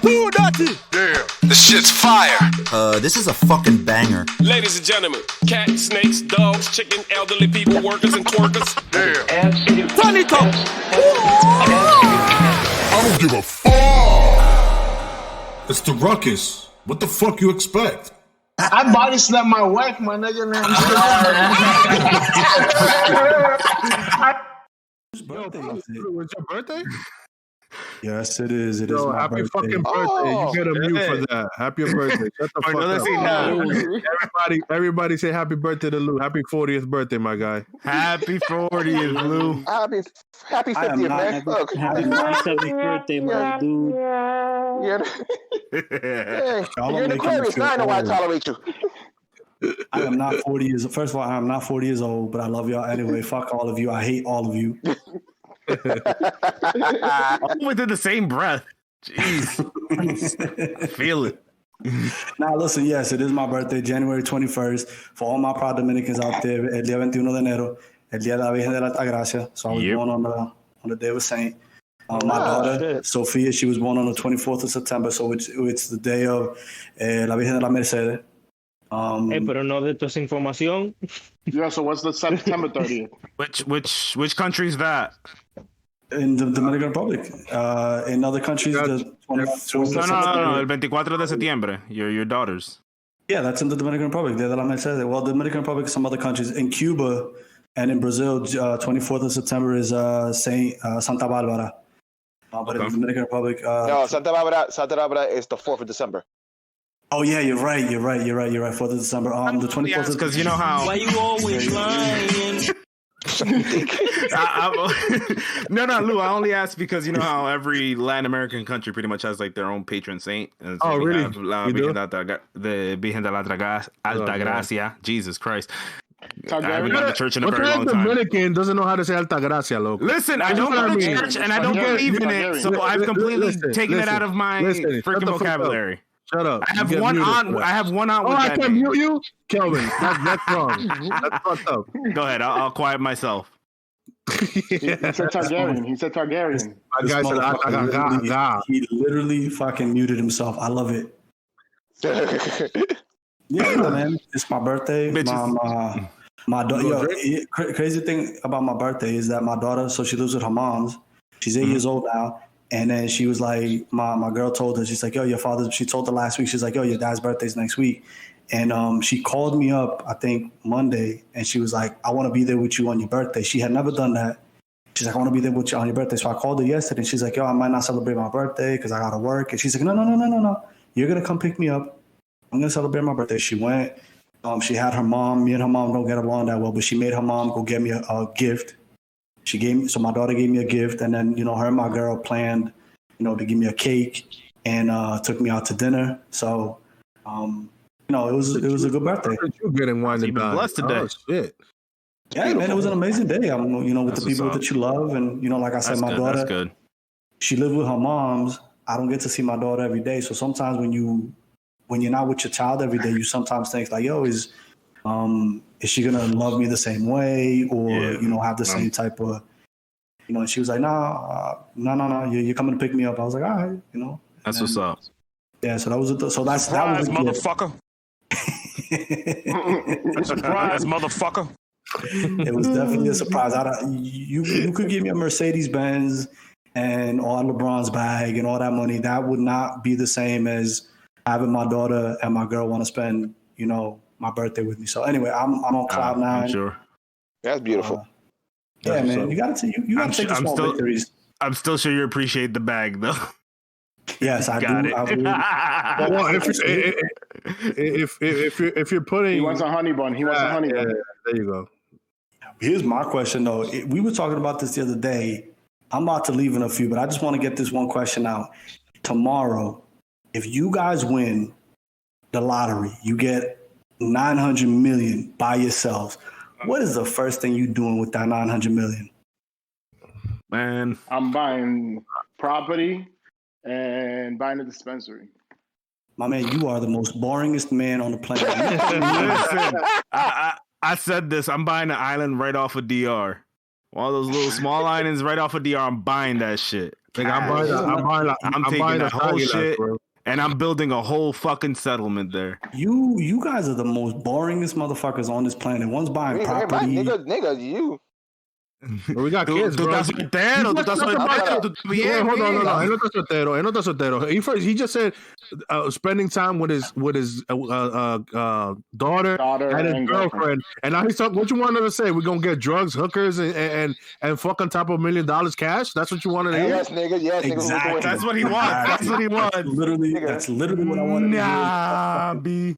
Too dirty. Damn. This shit's fire. This is a fucking banger. Ladies and gentlemen, cats, snakes, dogs, chicken, elderly people, workers and twerkers. Damn. Turn it up. I don't give a fuck. It's the Ruckus. What the fuck you expect? I body slapped my wife, my nigga. What's your birthday? Yes, it is. It is Yo, my happy birthday. fucking birthday. You get a mute for that. Happy birthday. Shut the fuck up. Everybody say happy birthday to Lou. Happy 40th birthday, my guy. Happy 40th, Lou. Happy I am 50th, not man. Look. Happy 70th birthday, my dude. Yeah. Hey, you're in the Aquarius. Now I know why I tolerate you. I am not 40 years. First of all, I am not 40 years old, but I love y'all anyway. Fuck all of you. I hate all of you. Within the same breath. Jeez. Feel it. Now, listen, yes, it is my birthday, January 21st. For all my proud Dominicans out there, el día 21 de enero, el día de la Virgen de la Altagracia. So I was born on the day of a saint. My daughter, Sophia, she was born on the 24th of September, so it's the day of la Virgen de la Mercedes. Pero no de tu esa información. Yeah, so what's the September 30th? Which country is that? In the Dominican Republic. In other countries, the 24th of September. No, el 24 de septiembre. Your daughters. Yeah, that's in the Dominican Republic. Dia de la Mercedes. Well, the Dominican Republic, some other countries. In Cuba and in Brazil, 24th of September is Santa Barbara. But in the Dominican Republic... No, Santa Barbara is the 4th of December. Oh, yeah, you're right. 4th of December. The 24th because you know how... Why you always lying? No, Lou, I only asked because you know how every Latin American country pretty much has like their own patron saint. And so really? The Virgen de la Altagracia. Jesus Christ. I haven't gone to church in a What very long kind of time. Dominican doesn't know how to say Altagracia, loco? Listen, I don't go to church and I don't believe in it, so I've completely taken it out of my freaking vocabulary. Shut up. I have one aunt. I have one aunt. Oh, with I that can name. mute you, Kelvin. That's wrong. That's fucked up. Go ahead. I'll quiet myself. He said Targaryen. My guy said, he literally fucking muted himself. I love it. Yeah, man. It's my birthday. My daughter. Crazy thing about my birthday is that my daughter, so she lives with her mom's. She's 8 years old now. And then she was like, my girl told her, she's like, yo, your father, she told her last week, she's like, yo, your dad's birthday's next week. And she called me up, I think Monday, and she was like, I want to be there with you on your birthday. She had never done that. She's like, I want to be there with you on your birthday. So I called her yesterday, and she's like, yo, I might not celebrate my birthday because I got to work. And she's like, no. You're going to come pick me up. I'm going to celebrate my birthday. She went. She had her mom. Me and her mom don't get along that well, but she made her mom go get me a gift. So my daughter gave me a gift, and then, her and my girl planned, to give me a cake and took me out to dinner. So, it was a good birthday. You getting wine and dine. Blessed today. Oh, shit. Yeah, man, it was an amazing day. I'm, with the people that you love, and like I said, my daughter. That's good. She lived with her moms. I don't get to see my daughter every day, so sometimes when you're not with your child every day, you sometimes think like, yo, is she gonna love me the same way, or have the same type of, and she was like, no, you're coming to pick me up. I was like, all right, That's what's up. Yeah, so that was that was Surprise, motherfucker. Surprise, motherfucker. It was definitely a surprise. You could give me a Mercedes Benz and all LeBron's bag and all that money. That would not be the same as having my daughter and my girl want to spend, my birthday with me. So anyway, I'm on cloud nine. I'm sure. That's beautiful. Yeah, man, you gotta take the small victories. I'm still sure you appreciate the bag, though. Yes, I do. Well, if you're putting, He wants a honey bun. Yeah, there you go. Here's my question, though. We were talking about this the other day. I'm about to leave in a few, but I just want to get this one question out. Tomorrow, if you guys win the lottery, you get $900 million by yourselves. What is the first thing you doing with that $900 million? Man, I'm buying property and buying a dispensary. My man, you are the most boringest man on the planet. listen, I said this. I'm buying an island right off of DR. One of those little small islands right off of DR. I'm buying that shit. I'm taking that whole shit, and I'm building a whole fucking settlement there. You guys are the most boringest motherfuckers on this planet. One's buying property. Nigga, you. We got kids, bro. Hold on. Él no está soltero. He just said spending time with his daughter and his girlfriend. And now he's talking. What you wanted to say? We're gonna get drugs, hookers, and fuck on top of $1 million cash. That's what you wanted to hear. Yes, nigga. Yes, exactly. Nigga. That's what he wants. That's what he wants. That's literally what I wanted to hear. Nah, B.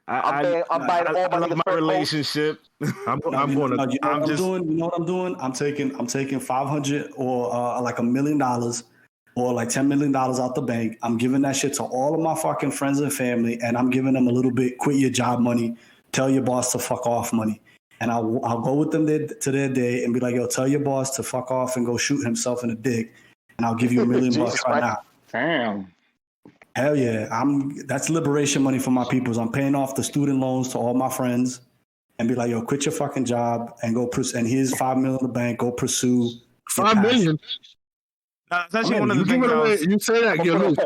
I'm buying all my relationship. You know what I'm doing? I'm taking 500 or like $1 million or like $10 million out the bank. I'm giving that shit to all of my fucking friends and family, and I'm giving them a little bit quit your job money, tell your boss to fuck off money. And I'll go with them to their day and be like, yo, tell your boss to fuck off and go shoot himself in the dick, and I'll give you $1 million right now. Damn. Hell yeah. That's liberation money for my peoples. I'm paying off the student loans to all my friends and be like, yo, quit your fucking job and go and here's $5 million in the bank. Go pursue $5 million. That's actually one of the things. You say that, yo, Luke,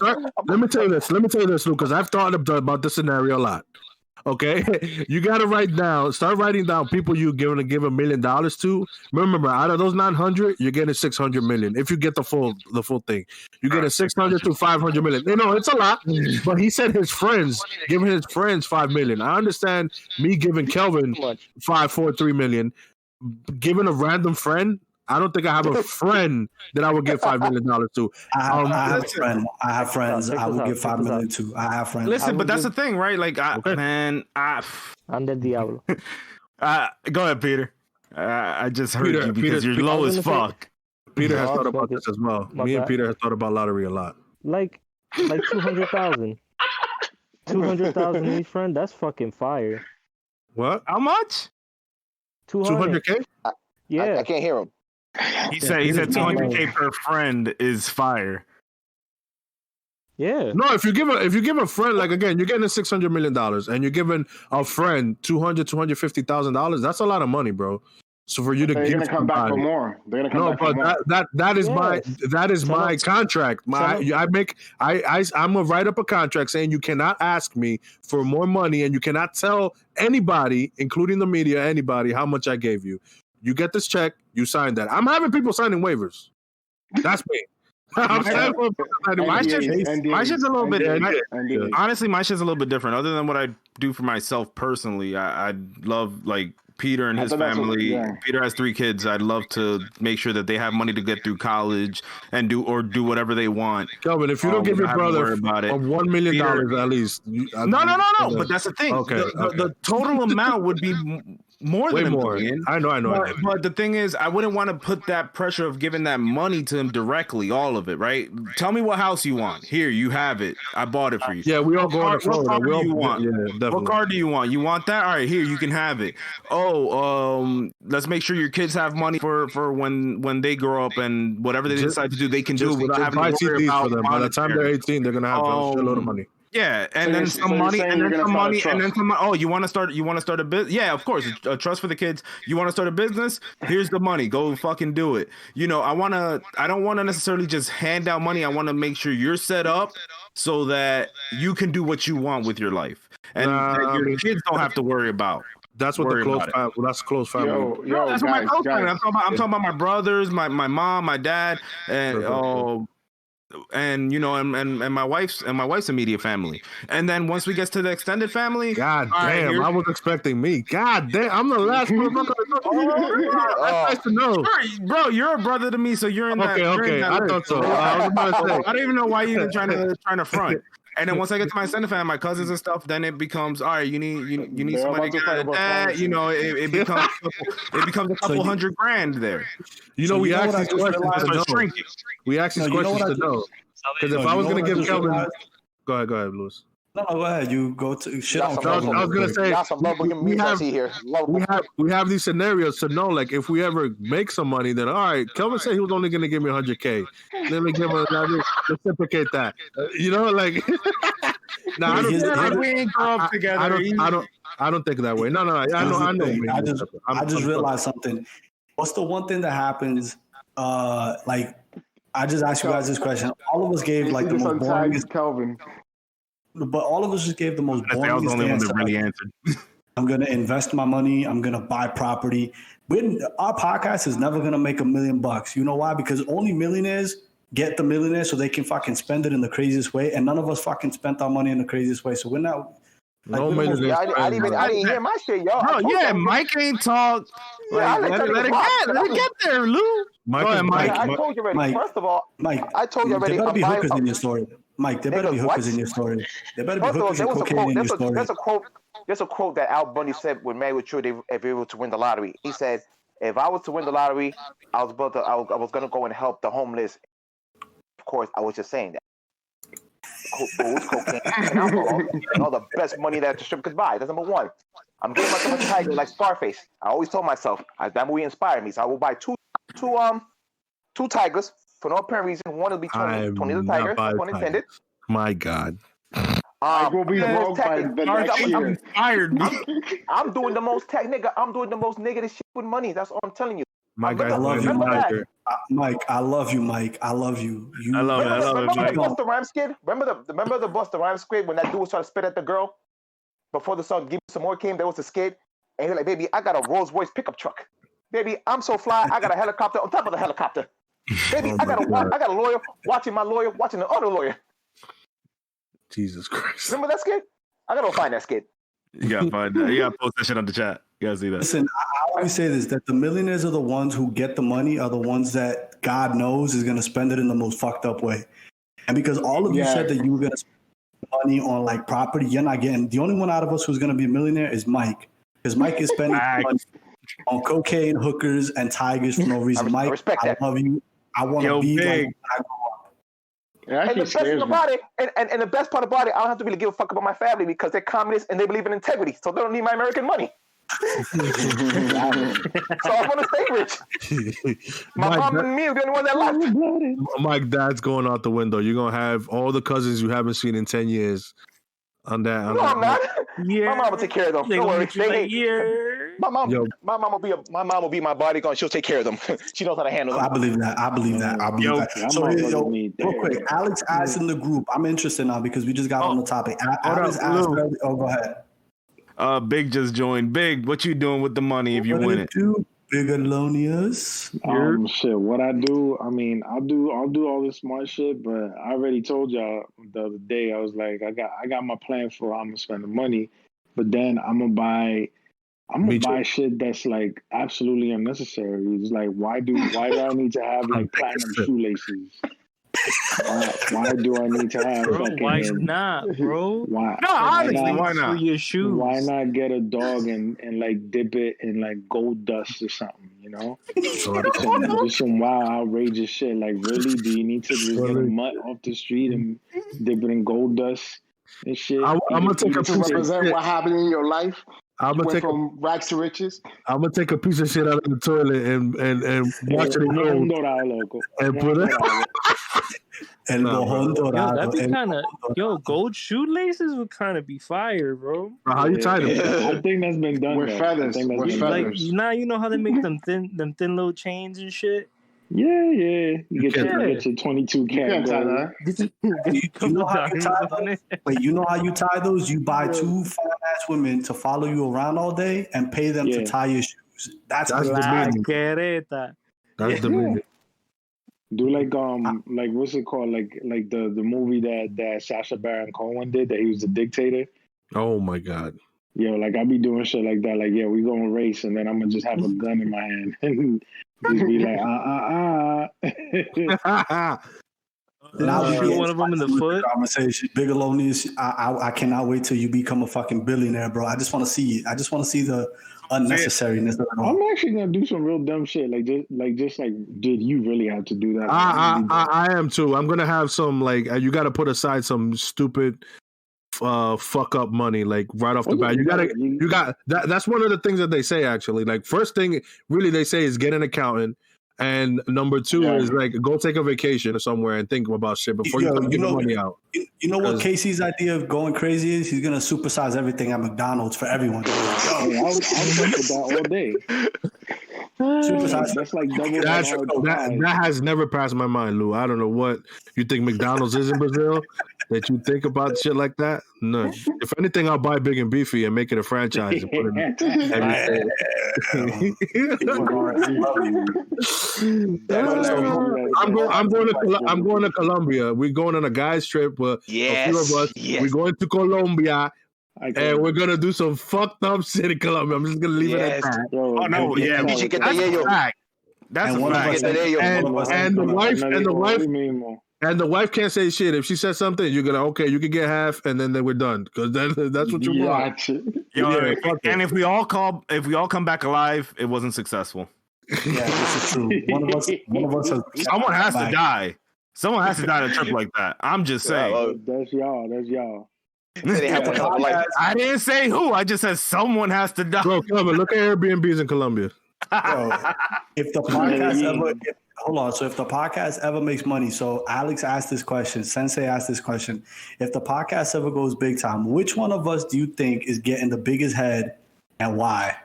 let me tell you this, Luke, because I've thought about this scenario a lot. Okay, you gotta start writing down people you're giving $1 million to. Remember, out of those 900, you're getting 600 million. If you get the full thing, you get a 600 to 500 million. You know, it's a lot, but he said giving his friends 5 million. I understand me giving Kelvin 543 million, giving a random friend. I don't think I have a friend that I would give $5 million to. I have a friend. I have friends. I would give $5 million to. I have friends. Listen, but that's the thing, right? Like, I'm the Diablo. Go ahead, Peter. I just heard you because you're low as fuck. Peter has thought about this as well. Me and Peter have thought about lottery a lot. Like 200,000. 200,000 each friend. That's fucking fire. What? How much? 200K? Yeah. I can't hear him. He said 200K per friend is fire. Yeah. No, if you give a friend, like, again, you're getting $600 million and you're giving a friend $250,000. That's a lot of money, bro. So for you to they're gonna come back for more. They're gonna come back for more. that is my contract. I'm gonna write up a contract saying you cannot ask me for more money and you cannot tell anybody, including the media, anybody, how much I gave you. You get this check, you sign that. I'm having people signing waivers. That's me. My shit's a little bit. Honestly, my shit's a little bit different. Other than what I do for myself personally, I love, like, Peter and his family. Peter has 3 kids. I'd love to make sure that they have money to get through college and do whatever they want. Kelvin, if you don't give your brother $1 million at least. No. But that's the thing. Okay. The total amount would be more than $1 million. I know. But the thing is, I wouldn't want to put that pressure of giving that money to him directly, all of it, right? Tell me what house you want. Here, you have it. I bought it for you. Yeah, we all go to Florida. What car do you want? Yeah, definitely. What car do you want? You want that? All right, here, you can have it. Let's make sure your kids have money for when they grow up and whatever they decide to do, they can do without having to worry about for them. By the time they're 18, they're gonna have a shitload of money. Yeah, and then some money, and then some money, and then some. Oh, you want to start a business? Yeah, of course, a trust for the kids. You want to start a business? Here's the money. Go fucking do it. You know, I don't want to necessarily just hand out money. I want to make sure you're set up so that you can do what you want with your life, and that your kids don't have to worry about. That's what the close family. That's close family. That's what my close family. I'm talking about my brothers, my mom, my dad, and you know, and my wife's immediate family. And then once we get to the extended family, God damn, I was expecting me. God damn, I'm the last one. That's nice to know, bro. You're a brother to me, so you're in that. Okay, I thought so. I was about to say, I don't even know why you're even trying to front. And then once I get to my extended family, my cousins and stuff, then it becomes all right. You need somebody to get that. You know, it becomes a couple $100 grand there. You know, we asked these questions to know. We asked these questions to know. Because if I was going to give Kelvin, go ahead, Louis. No, go ahead. You go to shit on. I was gonna say we have these scenarios to know, like, if we ever make some money, then all right. Kelvin said he was only gonna give me 100K. Let me give him reciprocate that. You know, like. No, we ain't grow up together. I don't think that way. No. I know. I just realized something. What's the one thing that happens? Like I just asked you guys this question. All of us gave like the most boring. Kelvin. But all of us just gave the most boring. I was the only one that really answered. I'm gonna invest my money. I'm gonna buy property. Our podcast is never gonna make $1 million. You know why? Because only millionaires get the millionaire so they can fucking spend it in the craziest way, and none of us fucking spent our money in the craziest way. So we're not. Like, I didn't hear my shit, y'all. Bro, yeah, Mike ain't talk. Like, let it get there, Lou. Mike, I told you already. Mike, First of all, Mike, I told you already. There better be hookers in your story. Mike, there better be hookers in your story. There better be hookers and cocaine in your story. There's a quote that Al Bundy said when Married with True, if he were to win the lottery. He said, if I was to win the lottery, I was going to go and help the homeless. Of course, I was just saying that. Booze, cocaine, and alcohol, and all the best money that the strip could buy. That's number one. I'm getting myself a tiger like Scarface. I always told myself that movie inspired me, so I will buy two tigers for no apparent reason. One will be Tony the Tiger, pun intended. My God. I will be wrong by the next year. Inspired me. I'm doing the most nigga. I'm doing the most negative shit with money. That's all I'm telling you. My God, I love you, Mike. Mike, I love you, Mike. I love you. I love it, Mike. Remember the Rhymes skit? Remember the Busta Rhymes skit when that dude was trying to spit at the girl before the song "Give Me Some More" came? There was a skit, and he's like, "Baby, I got a Rolls Royce pickup truck. Baby, I'm so fly. I got a helicopter on top of the helicopter. Baby, I got a lawyer watching my lawyer watching the other lawyer." Jesus Christ! Remember that skit? I gotta find that skit. You gotta find that. You gotta post that shit on the chat. You gotta see that. Listen, I always say this, that the millionaires are the ones who get the money, are the ones that God knows is going to spend it in the most fucked up way. And because all of you said that you were going to spend money on like property, you're not getting. The only one out of us who's going to be a millionaire is Mike. Because Mike is spending money on cocaine, hookers, and tigers for no reason. Mike, I love you. I want to be like when I grow up. And the best thing about it, and the best part about it, I don't have to really give a fuck about my family because they're communists and they believe in integrity, so they don't need my American money. So I want to stay rich. My mom and me are the only one that left. My dad's going out the window. You're gonna have all the cousins you haven't seen in 10 years. On that, no, I'm not. Yeah. My mom will take care of them. Don't worry. My mom will be my bodyguard. She'll take care of them. She knows how to handle them. I believe that. So real quick, Alex asked in the group. I'm interested now because we just got on the topic. Alex asked. Go ahead. Big just joined. Big, what you doing with the money if you win it? Big Alonius. Shit. What I do? I mean, I'll do all this smart shit, but I already told y'all the other day. I was like, I got my plan for how I'm gonna spend the money, but then I'm gonna buy shit that's like absolutely unnecessary. It's like, why do I need to have like platinum shoelaces? Why do I need to have? Bro, why not, bro? Why? No, honestly, why not? For your shoes. Why not get a dog and like dip it in like gold dust or something? You know, just some wild, outrageous shit. Like, really, do you need to just get a mutt off the street and dip it in gold dust and shit? I'm gonna take a piece of represent what happened in your life. I'm gonna take from rags to riches. I'm gonna take a piece of shit out of the toilet and watch it go and put it. That'd be kind of gold shoelaces would kind of be fire, bro. How you tie them? I think that's been done with feathers. Like now, you know how they make them thin little chains and shit. Yeah. You get your 22 karat gold. You know how you tie those? Wait, you know how you tie those? You buy two fine-ass women to follow you around all day and pay them to tie your shoes. That's the meaning. That's the meaning. Do like what's it called? Like the movie that Sacha Baron Cohen did, that he was the dictator. Oh my God. Yo, like I be doing shit like that. Like, yeah, we gonna race, and then I'm gonna just have a gun in my hand and just be like, Now shoot one of them in the foot. Conversation, Big Alonius. I cannot wait till you become a fucking billionaire, bro. I just want to see it. I just want to see the unnecessariness of it all. I'm actually gonna do some real dumb shit. Like, did you really have to do that? I am too. I'm gonna have some you got to put aside some stupid fuck up money like right off the bat. You got that's one of the things that they say actually. Like, first thing really they say is get an accountant. And number two is like go take a vacation or somewhere and think about shit before you give the money out. You know what Casey's idea of going crazy is? He's gonna supersize everything at McDonald's for everyone. I was with that all day. That's like double that has never passed my mind, Lou. I don't know what you think McDonald's is in Brazil that you think about shit like that. None. If anything, I'll buy Big and Beefy and make it a franchise and put it I'm going to Colombia. We're going on a guys trip with a few of us. We're going to Colombia. And we're gonna do some fucked up shit in Colombia. I'm just gonna leave it at that. Oh no, yeah, that's a fact. That's a fact. And the wife can't say shit. If she says something, you're gonna you can get half, and then we're done because that's what you want. And if we all come back alive, it wasn't successful. Yeah, this is true. One of us Someone has to die. Someone has to die on a trip like that. I'm just saying. That's y'all. I didn't say who. I just said someone has to die. Bro, come on, look at Airbnbs in Colombia. Bro, if the podcast if the podcast ever makes money, so Alex asked this question, Sensei asked this question. If the podcast ever goes big time, which one of us do you think is getting the biggest head and why?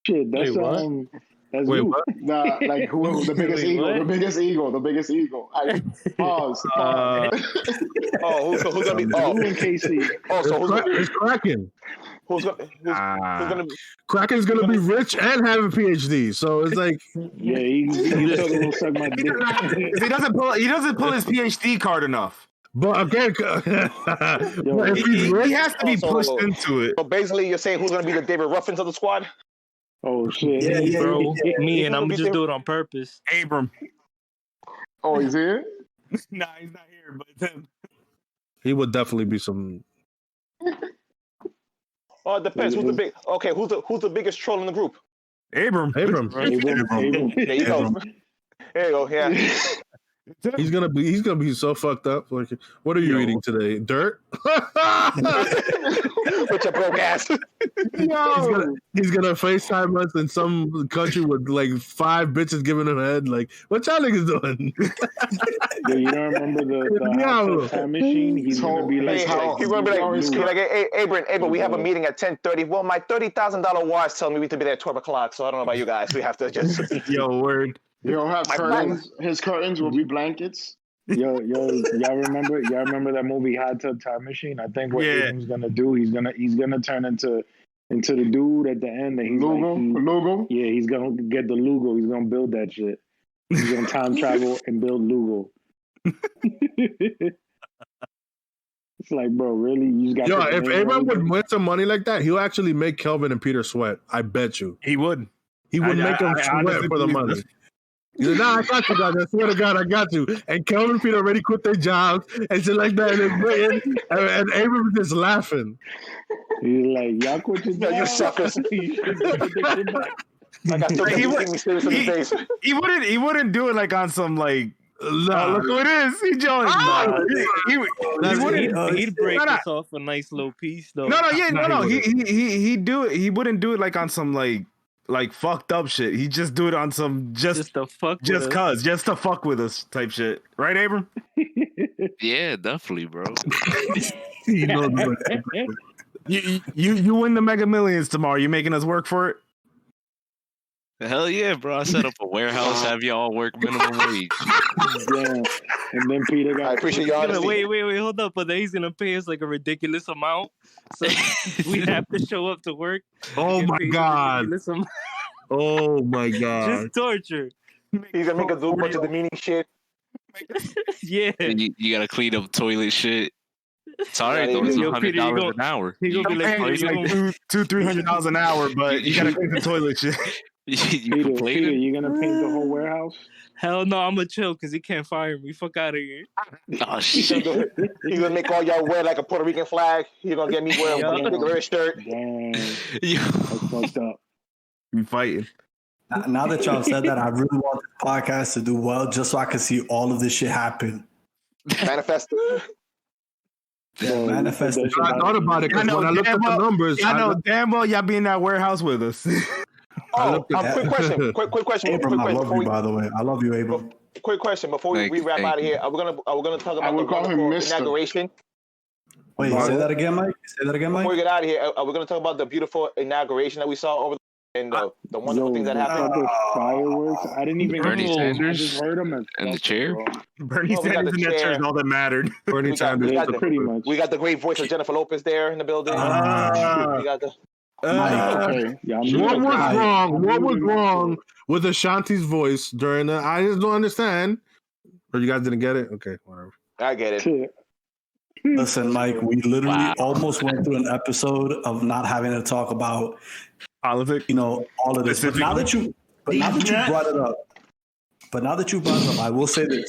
Shit, that's That's Wait, you. what? Nah, like who the biggest eagle? what? The biggest eagle. Pause. who's gonna be? You and KC. It's Kraken. Who's gonna be? Kraken's gonna be rich and have a PhD. So it's like, Yeah, he totally suck my dick. He doesn't pull his PhD card enough. but again, but if he's rich, He has to be pushed into it. So basically, you're saying who's gonna be the David Ruffins of the squad? Oh shit. Yeah, Bro, yeah. me and I'm just do it on purpose. Abram. Oh, he's here? Nah, he's not here, but then he would definitely be some. Oh, it depends. Who's the big? Okay, who's the biggest troll in the group? Abram. There you go. There you go. Yeah. He's gonna be so fucked up. Like, what are you eating today? Dirt? With your broke ass. He's gonna FaceTime us in some country with like 5 bitches giving him head. Like, what y'all niggas doing? Yo, you don't remember the time machine? He's gonna be like, he's gonna be like, hey, Abram, we have a meeting at 10:30. Well, my $30,000 watch tells me we have to be there at 12 o'clock. So I don't know about you guys. We have to just. Yo, word. You don't have curtains. His curtains will be blankets. Y'all remember that movie Hot Tub Time Machine? I think what Abram's gonna do, he's gonna turn into the dude at the end. And he's Lugo? Yeah, he's gonna get the Lugo. He's gonna build that shit. He's gonna time travel and build Lugo. It's like, bro, really? You just got. Yo, if Abram would win some money like that, he'll actually make Kelvin and Peter sweat. I bet you He would. he would make them sweat for the money. He's like, nah, I got you guys. I swear to God, I got you. And Kelvin and Peter already quit their jobs and shit like that. And Abram just laughing. He's like, y'all quit your job. You suckers. I got so many things serious in the face. He wouldn't do it like on some like. Look who it is. He joined. He'd break us off a nice little piece though. No. He wouldn't do it like on some like fucked up shit. He just do it on some just to fuck with us type shit. Right, Abram? Yeah, definitely, bro. You win the Mega Millions tomorrow. You making us work for it? Hell yeah, bro. I set up a warehouse, have y'all work minimum wage. Damn. And then Peter got. I appreciate your honesty. Wait, hold up. But then he's gonna pay us like a ridiculous amount. So we have to show up to work. Oh my God. Oh my God. Just torture. He's gonna make us do a bunch of demeaning shit. Yeah. And you gotta clean up toilet shit. Sorry, though, it's $100 an hour. He gonna be like $200-$300 an hour, but you gotta clean the toilet shit. Peter, you gonna paint the whole warehouse? Hell no, I'm gonna chill because he can't fire me. Fuck out of here. Oh shit! He's gonna make all y'all wear like a Puerto Rican flag. He's gonna get me wearing a big red shirt. Damn, that's fucked up. We fighting. Now that y'all said that, I really want the podcast to do well, just so I can see all of this shit happen. Manifest. Yeah, manifest. I thought about it because when I looked at the numbers, I know damn well y'all be in that warehouse with us. Quick question. Abram, I love you, by the way. I love you, Abram. Quick question before we wrap out of here. Are we gonna talk about the inauguration? Wait, say that again, Mike. Say that again, Mike. Before we get out of here, are we gonna talk about the beautiful inauguration that we saw over and the wonderful things that happen. The fireworks. I didn't even. Bernie Sanders I just heard him in the chair. Bernie Sanders in that chair is all that mattered. Bernie Sanders. Pretty much. We got the great voice of Jennifer Lopez there in the building. We got the. What was wrong? What was wrong with Ashanti's voice during the? I just don't understand. Or you guys didn't get it? Okay, whatever. I get it. Listen, Mike, we literally almost went through an episode of not having to talk about politics. All of this. But now that you brought it up, I will say this: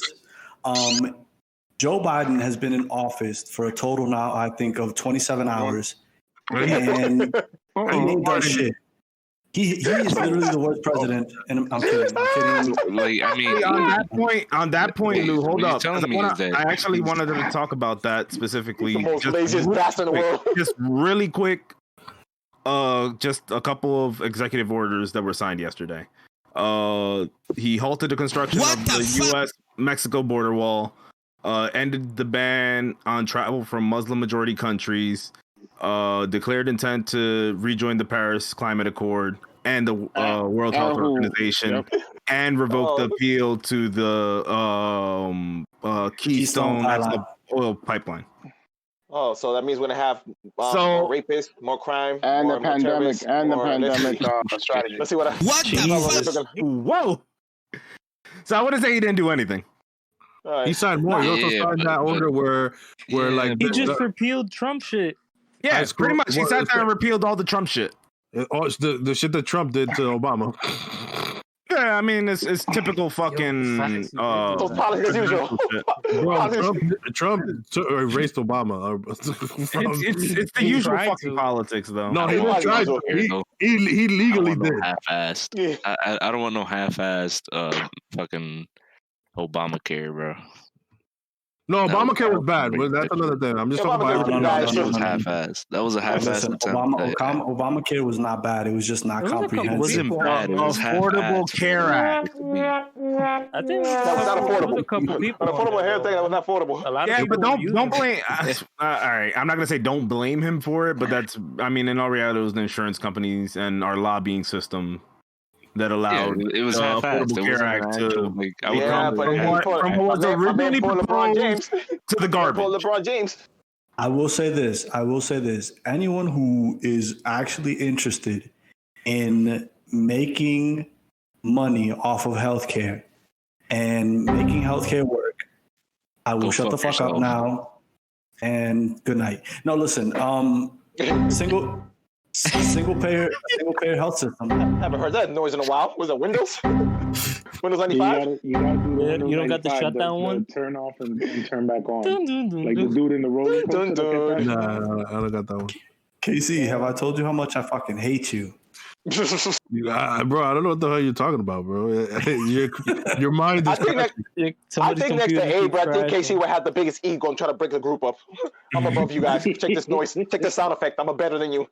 Joe Biden has been in office for a total now, I think, of 27 hours, and he ain't done shit. He is literally the worst president, and I'm kidding. Like, I mean, on that point, Lou, hold up. I actually wanted to talk about that specifically. The most laziest bastard in the world. Just really quick. Just a couple of executive orders that were signed yesterday. He halted the construction of the U.S.-Mexico border wall. Ended the ban on travel from Muslim-majority countries. Declared intent to rejoin the Paris Climate Accord and the World Health Organization, and revoked the appeal to the Keystone oil pipeline. Oh, so that means we're gonna have more rapists, more crime, and more the pandemic, strategy. Let's see what. Whoa! So I wouldn't say he didn't do anything. Right. He signed more. He also signed that order where like he just repealed Trump shit. Yeah, pretty much. He sat there and repealed all the Trump shit. It's the shit that Trump did to Obama. Yeah, I mean it's typical fucking politics as usual. Bro, Trump erased Obama. It's the usual fucking politics, though. No, he didn't try to. He legally did. Half-assed. I don't want no half-assed fucking Obamacare, bro. No, Obamacare was bad, but that's another thing. I'm just talking about that was half-assed. That was a half-assed attempt. Obamacare was not bad. It was just not comprehensive. It wasn't bad. It was Affordable Care Act. I think that was not affordable. A couple people an affordable hair thing that was not affordable. Yeah, but don't blame. All right, I'm not gonna say don't blame him for it, but that's. I mean, in all reality, it was the insurance companies and our lobbying system that allowed it was Affordable Care Act to from what was originally proposed to the garbage. LeBron James. I will say this. Anyone who is actually interested in making money off of healthcare and making healthcare work, I will shut the fuck up now and good night. No, listen, single payer health system. Haven't heard that noise in a while. Was it Windows? Windows 95? You gotta do the you don't got the shutdown one? Turn off and turn back on. Dun, dun, dun, like the dude in the roller coaster. Nah, I don't got that one. KC, have I told you how much I fucking hate you? Bro, I don't know what the hell you're talking about, bro. Your mind is. I think next to Abe, I think KC would have the biggest ego and try to break the group up. I'm above you guys. Check this noise. Check this sound effect. I'm better than you.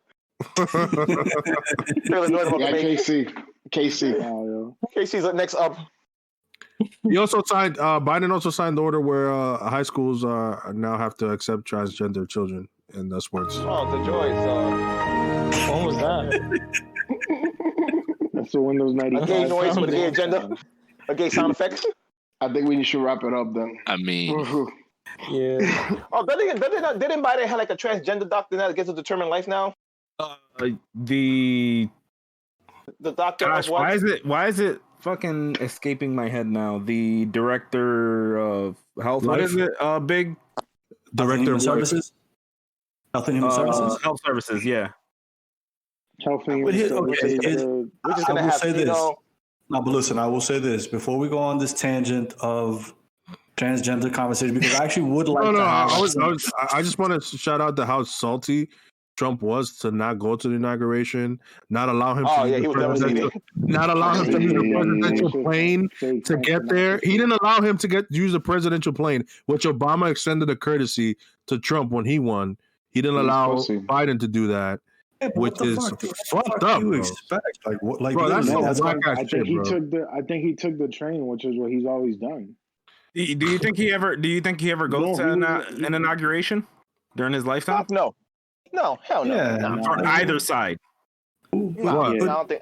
KC. KC's next up. He also signed. Biden also signed the order where high schools now have to accept transgender children in the sports. Oh, the joys! When was that? That's the Windows 95. A gay noise with a gay agenda. A gay sound effect. I think we should wrap it up then. I mean, yeah. Oh, didn't Biden have like a transgender doctor that gets to determine life now? The doctor. Gosh, why is it fucking escaping my head now? The director of health. What is it? Big director of services. Health and Human Services. Health services. Yeah. Health and Human Services. We're just gonna have No, but listen, I will say this before we go on this tangent of transgender conversation, because I actually would like I just want to shout out to how salty Trump was to not go to the inauguration, not allow him to use the presidential plane to get there. He didn't allow him to use the presidential plane, which Obama extended a courtesy to Trump when he won. He didn't allow Biden to do that, which is fucked up. You expect? Like, bro, I think he took the train, which is what he's always done. Do you think he ever goes to an inauguration during his lifetime? No, hell no. Yeah, on either side. No, I don't think.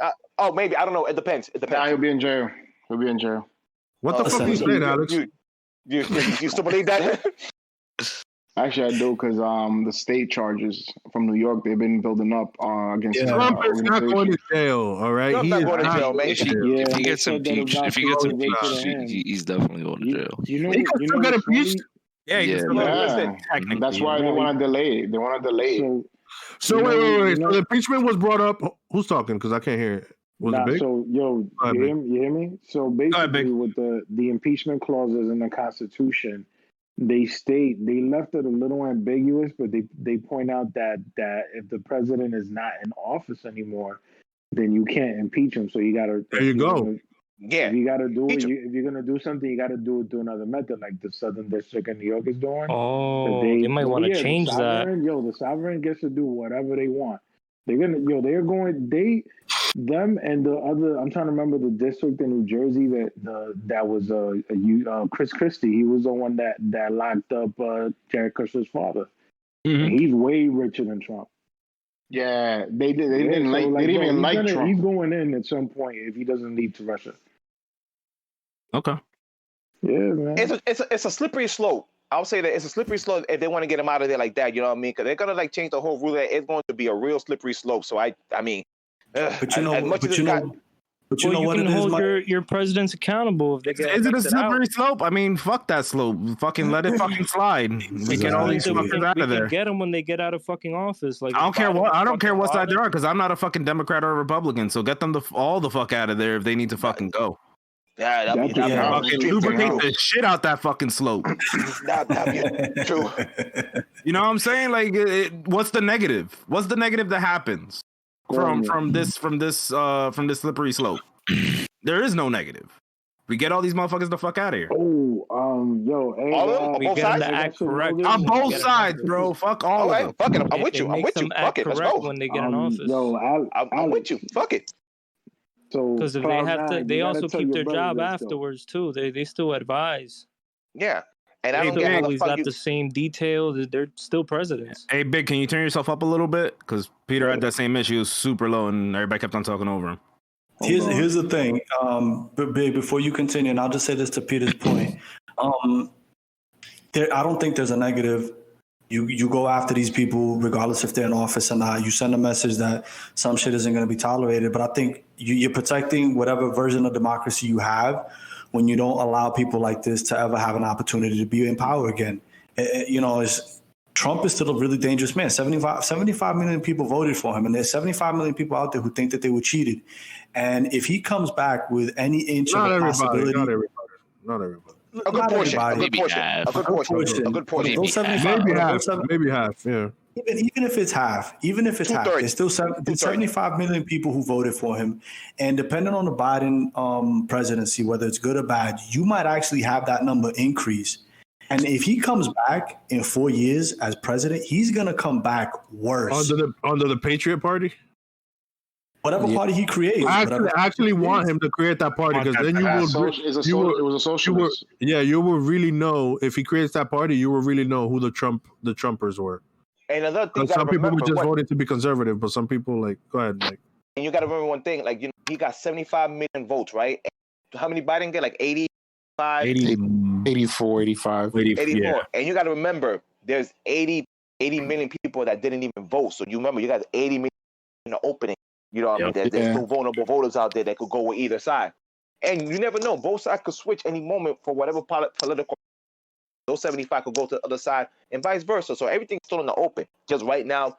Maybe I don't know. It depends. Nah, he'll be in jail. What the fuck are you saying, Alex? You still believe that? Actually, I do because the state charges from New York they've been building up against. Trump is not going to jail. All right, Trump's not going to jail, man. If he gets impeached, he's definitely going to jail. He could still get impeached. Yeah. That's why they want to delay it. So wait. So the impeachment was brought up. Who's talking? Because I can't hear it. So you hear me? So basically, with the impeachment clauses in the Constitution, they left it a little ambiguous, but they point out that if the president is not in office anymore, then you can't impeach him. So you gotta. There you go. Yeah, you gotta do it. If you're gonna do something, you gotta do it through another method, like the Southern District of New York is doing. Oh, they might want to change that. The sovereign gets to do whatever they want. Them and the other. I'm trying to remember the district in New Jersey that was Chris Christie. He was the one that locked up Jared Kushner's father. Mm-hmm. He's way richer than Trump. Yeah, they didn't like Trump. He's going in at some point if he doesn't leave to Russia. Okay. Yeah, man. It's a slippery slope. I'll say that it's a slippery slope if they want to get him out of there like that. You know what I mean? Because they're gonna change the whole rule. It's going to be a real slippery slope. So I mean, but you know what it is, hold your presidents accountable if they get. Is it a slippery slope? I mean, fuck that slope. Fucking let it fucking slide. We get all these fuckers out of there. Get them when they get out of fucking office. Like I don't care what side they are because I'm not a fucking Democrat or a Republican. So get them all the fuck out of there if they need to fucking go. Yeah, fucking lubricate the shit out that fucking slope. That'd be true. You know what I'm saying? Like, what's the negative? What's the negative that happens from this slippery slope? There is no negative. We get all these motherfuckers the fuck out of here. We get them to act correct on both sides, bro. Fuck all of them. Fuck it. I'm with you. Fuck it. Let's go. When they get in office. I'm with you. Fuck it. Because if they have to, they also keep their job afterwards too. They still advise. Yeah, and I don't get how the fuck got the same detail. They're still presidents. Hey, Big, can you turn yourself up a little bit? Because Peter had that same issue, it was super low, and everybody kept on talking over him. Here's the thing, but Big, before you continue, and I'll just say this to Peter's point. I don't think there's a negative. You go after these people regardless if they're in office or not. You send a message that some shit isn't going to be tolerated. But I think you're protecting whatever version of democracy you have when you don't allow people like this to ever have an opportunity to be in power again. Trump is still a really dangerous man. 75 million people voted for him, and there's 75 million people out there who think that they were cheated. And if he comes back with any inch of a possibility... Not everybody. A good portion. Maybe half. Maybe half. Yeah. Even if it's half, there's still 75 million people who voted for him, and depending on the Biden presidency, whether it's good or bad, you might actually have that number increase. And if he comes back in 4 years as president, he's gonna come back worse under the Patriot Party. Whatever party he creates. I actually want him to create that party because then it was a socialist. You will really know if he creates that party. You will really know who the Trumpers were. And another thing, some people were just voting to be conservative, but some people go ahead, Mike. And you got to remember one thing, he got 75 million votes, right? How many Biden get? 85, 84, 85, 84. Yeah. And you got to remember, there's 80 million people that didn't even vote. So you remember, you got 80 million in the opening. You know what I mean? There's still vulnerable voters out there that could go with either side. And you never know. Both sides could switch any moment for whatever political. Those 75 could go to the other side and vice versa. So everything's still in the open. Just right now,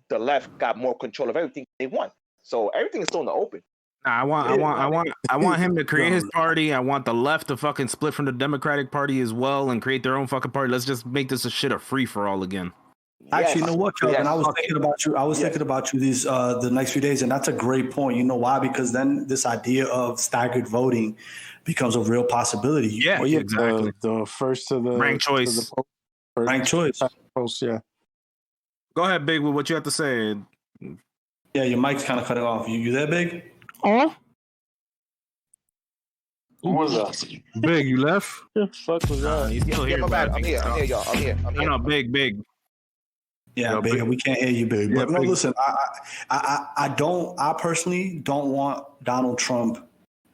the left got more control of everything they want. So everything is still in the open. I want him to create his party. I want the left to fucking split from the Democratic Party as well and create their own fucking party. Let's just make this a shit a free for all again. Actually, you know what, Kelvin? I was thinking about you. Thinking about you these the next few days, and that's a great point. You know why? Because then this idea of staggered voting becomes a real possibility. Yeah, exactly. The first to the ranked choice. Ranked choice. Post, yeah. Go ahead, Big. With what you have to say. Yeah, your mic's kind of cutting off. You there, Big? Oh. Who was that? Big, you left? The fuck was that? He's still here. I'm here, y'all. I'm here. No, Big. Yeah, baby, we can't hear you, baby. But no, listen, I personally don't want Donald Trump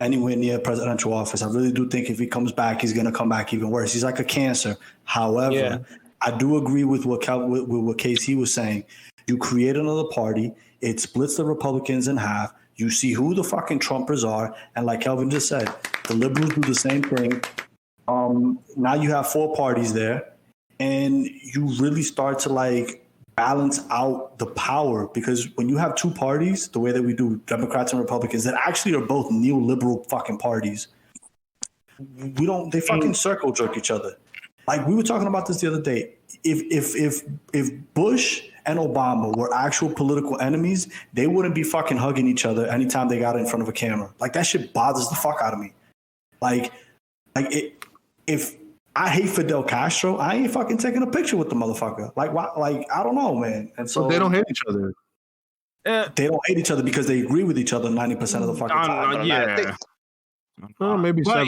anywhere near presidential office. I really do think if he comes back, he's going to come back even worse. He's like a cancer. However, I do agree with what KC was saying. You create another party, it splits the Republicans in half. You see who the fucking Trumpers are, and like Kelvin just said, the liberals do the same thing. Now you have 4 parties there, and you really start to like balance out the power, because when you have 2 parties, the way that we do, Democrats and Republicans, that actually are both neoliberal fucking parties, they fucking circle jerk each other. Like we were talking about this the other day. If Bush and Obama were actual political enemies, they wouldn't be fucking hugging each other anytime they got in front of a camera. Like that shit bothers the fuck out of me. If I hate Fidel Castro, I ain't fucking taking a picture with the motherfucker. Like, why? Like, I don't know, man. And so but they don't hate each other. They don't hate each other because they agree with each other 90% of the fucking time. Yeah. Well, maybe. But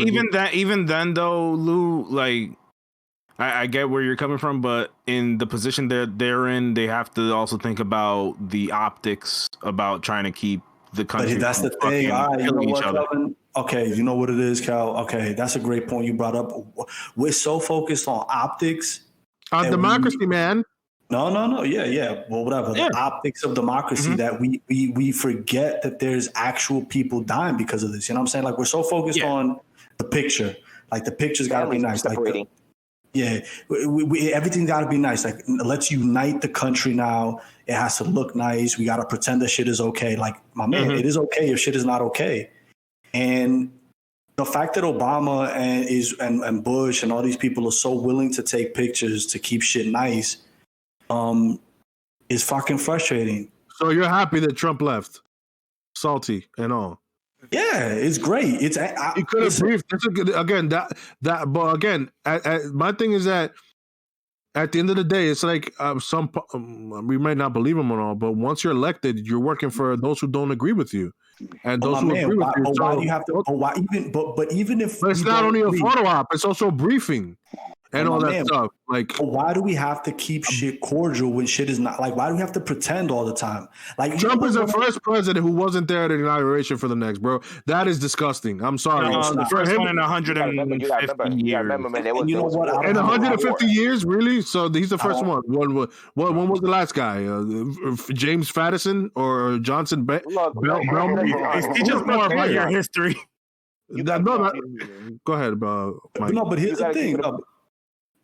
even then, though, Lou, like, I get where you're coming from, but in the position that they're in, they have to also think about the optics about trying to keep the country. But that's the thing. All right, you know what, Kelvin? Okay, you know what it is, Cal. Okay, that's a great point you brought up. We're so focused on optics. On democracy, man. No. Yeah. Well, whatever. The optics of democracy that we forget that there's actual people dying because of this. You know what I'm saying? Like we're so focused on the picture. Like the picture's got to be nice. Like everything's got to be nice. Like let's unite the country now. It has to look nice. We got to pretend that shit is okay. Like my man, it is okay if shit is not okay. And the fact that Obama and Bush and all these people are so willing to take pictures to keep shit nice is fucking frustrating. So you're happy that Trump left, salty and all. Yeah, it's great. He could have briefed. But again, my thing is that at the end of the day, it's like we might not believe him at all, but once you're elected, you're working for those who don't agree with you, and those who agree with you. But why do you have to? But even if it's not only a photo op, it's also a briefing. And all that stuff. Like, why do we have to keep shit cordial when shit is not? Like, why do we have to pretend all the time? Like, Trump is the first president who wasn't there at the inauguration for the next, bro. That is disgusting. I'm sorry. The first one in 150 years. And you know what? In 150 years, really? So he's the first one. When was the last guy? James Madison or Johnson? Teach us more about your history. Go ahead, Mike. No, but here's the thing.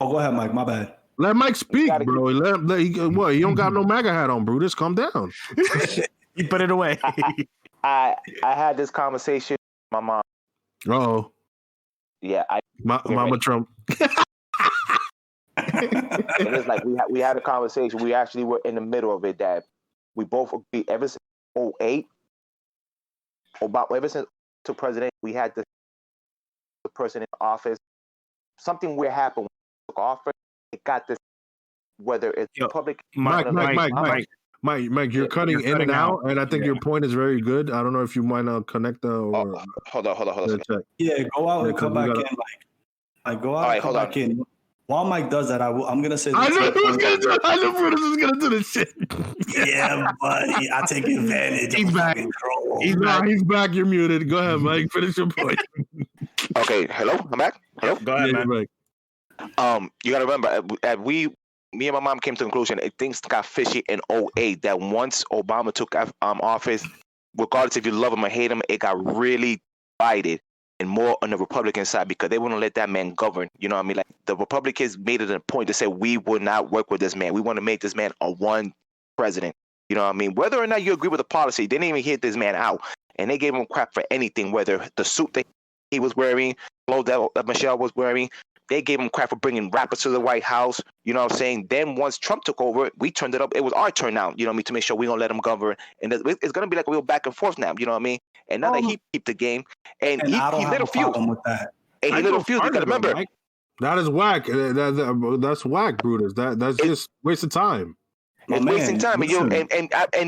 Oh, go ahead, Mike. My bad. Let Mike speak, bro. He don't got no MAGA hat on, Brutus. Calm down. You put it away. I had this conversation with my mom. Uh-oh. Yeah. Mama Trump. It's like we had a conversation. We actually were in the middle of it that we both agreed ever since 2008, ever since to president, we had the person in office. Something weird happened when he took office. It got this, whether it's public. Mike, you're cutting in and out, and I think your point is very good. I don't know if you might not connect the. Hold on. Yeah, go out and come back in, Mike. Like, go out and come back in. While Mike does that, I'm gonna say. I know Brutus is gonna do this shit. Yeah, buddy, I take advantage. He's back. He's back. You're muted. Go ahead, Mike. Finish your point. Okay. Hello. I'm back. Hello. Go ahead, man. You gotta remember, me and my mom came to the conclusion things got fishy in 2008. That once Obama took office, regardless if you love him or hate him, it got really divided. And more on the Republican side because they wouldn't let that man govern. You know what I mean? Like the Republicans made it a point to say we will not work with this man. We want to make this man a one president. You know what I mean? Whether or not you agree with the policy, they didn't even hit this man out. And they gave him crap for anything, whether the suit that he was wearing, clothes that Michelle was wearing. They gave him crap for bringing rappers to the White House. You know what I'm saying? Then once Trump took over, we turned it up. It was our turn now, you know what I mean, to make sure we don't let him govern. And it's going to be like a real back and forth now, you know what I mean? And now that he keep the game, and he lit a fuse. And he lit a fuse, you got to remember. Mike. That is whack. That's whack, Brutus. That's just waste of time. It's wasting time. And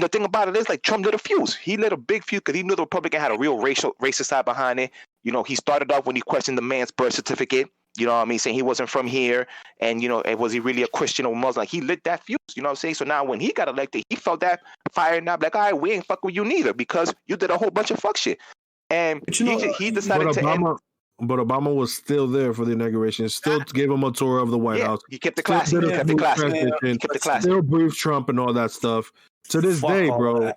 the thing about it is, like, Trump lit a fuse. He lit a big fuse because he knew the Republican had a real racist side behind it. You know, he started off when he questioned the man's birth certificate. You know what I mean? Saying he wasn't from here, and was he really a Christian or Muslim? Like, he lit that fuse. You know what I'm saying? So now when he got elected, he felt that fire now. Like, all right, we ain't fuck with you neither because you did a whole bunch of fuck shit. And he decided to end. But Obama was still there for the inauguration. Still gave him a tour of the White House. He kept the class. He kept the class. Still briefed Trump and all that stuff. To this day, bro.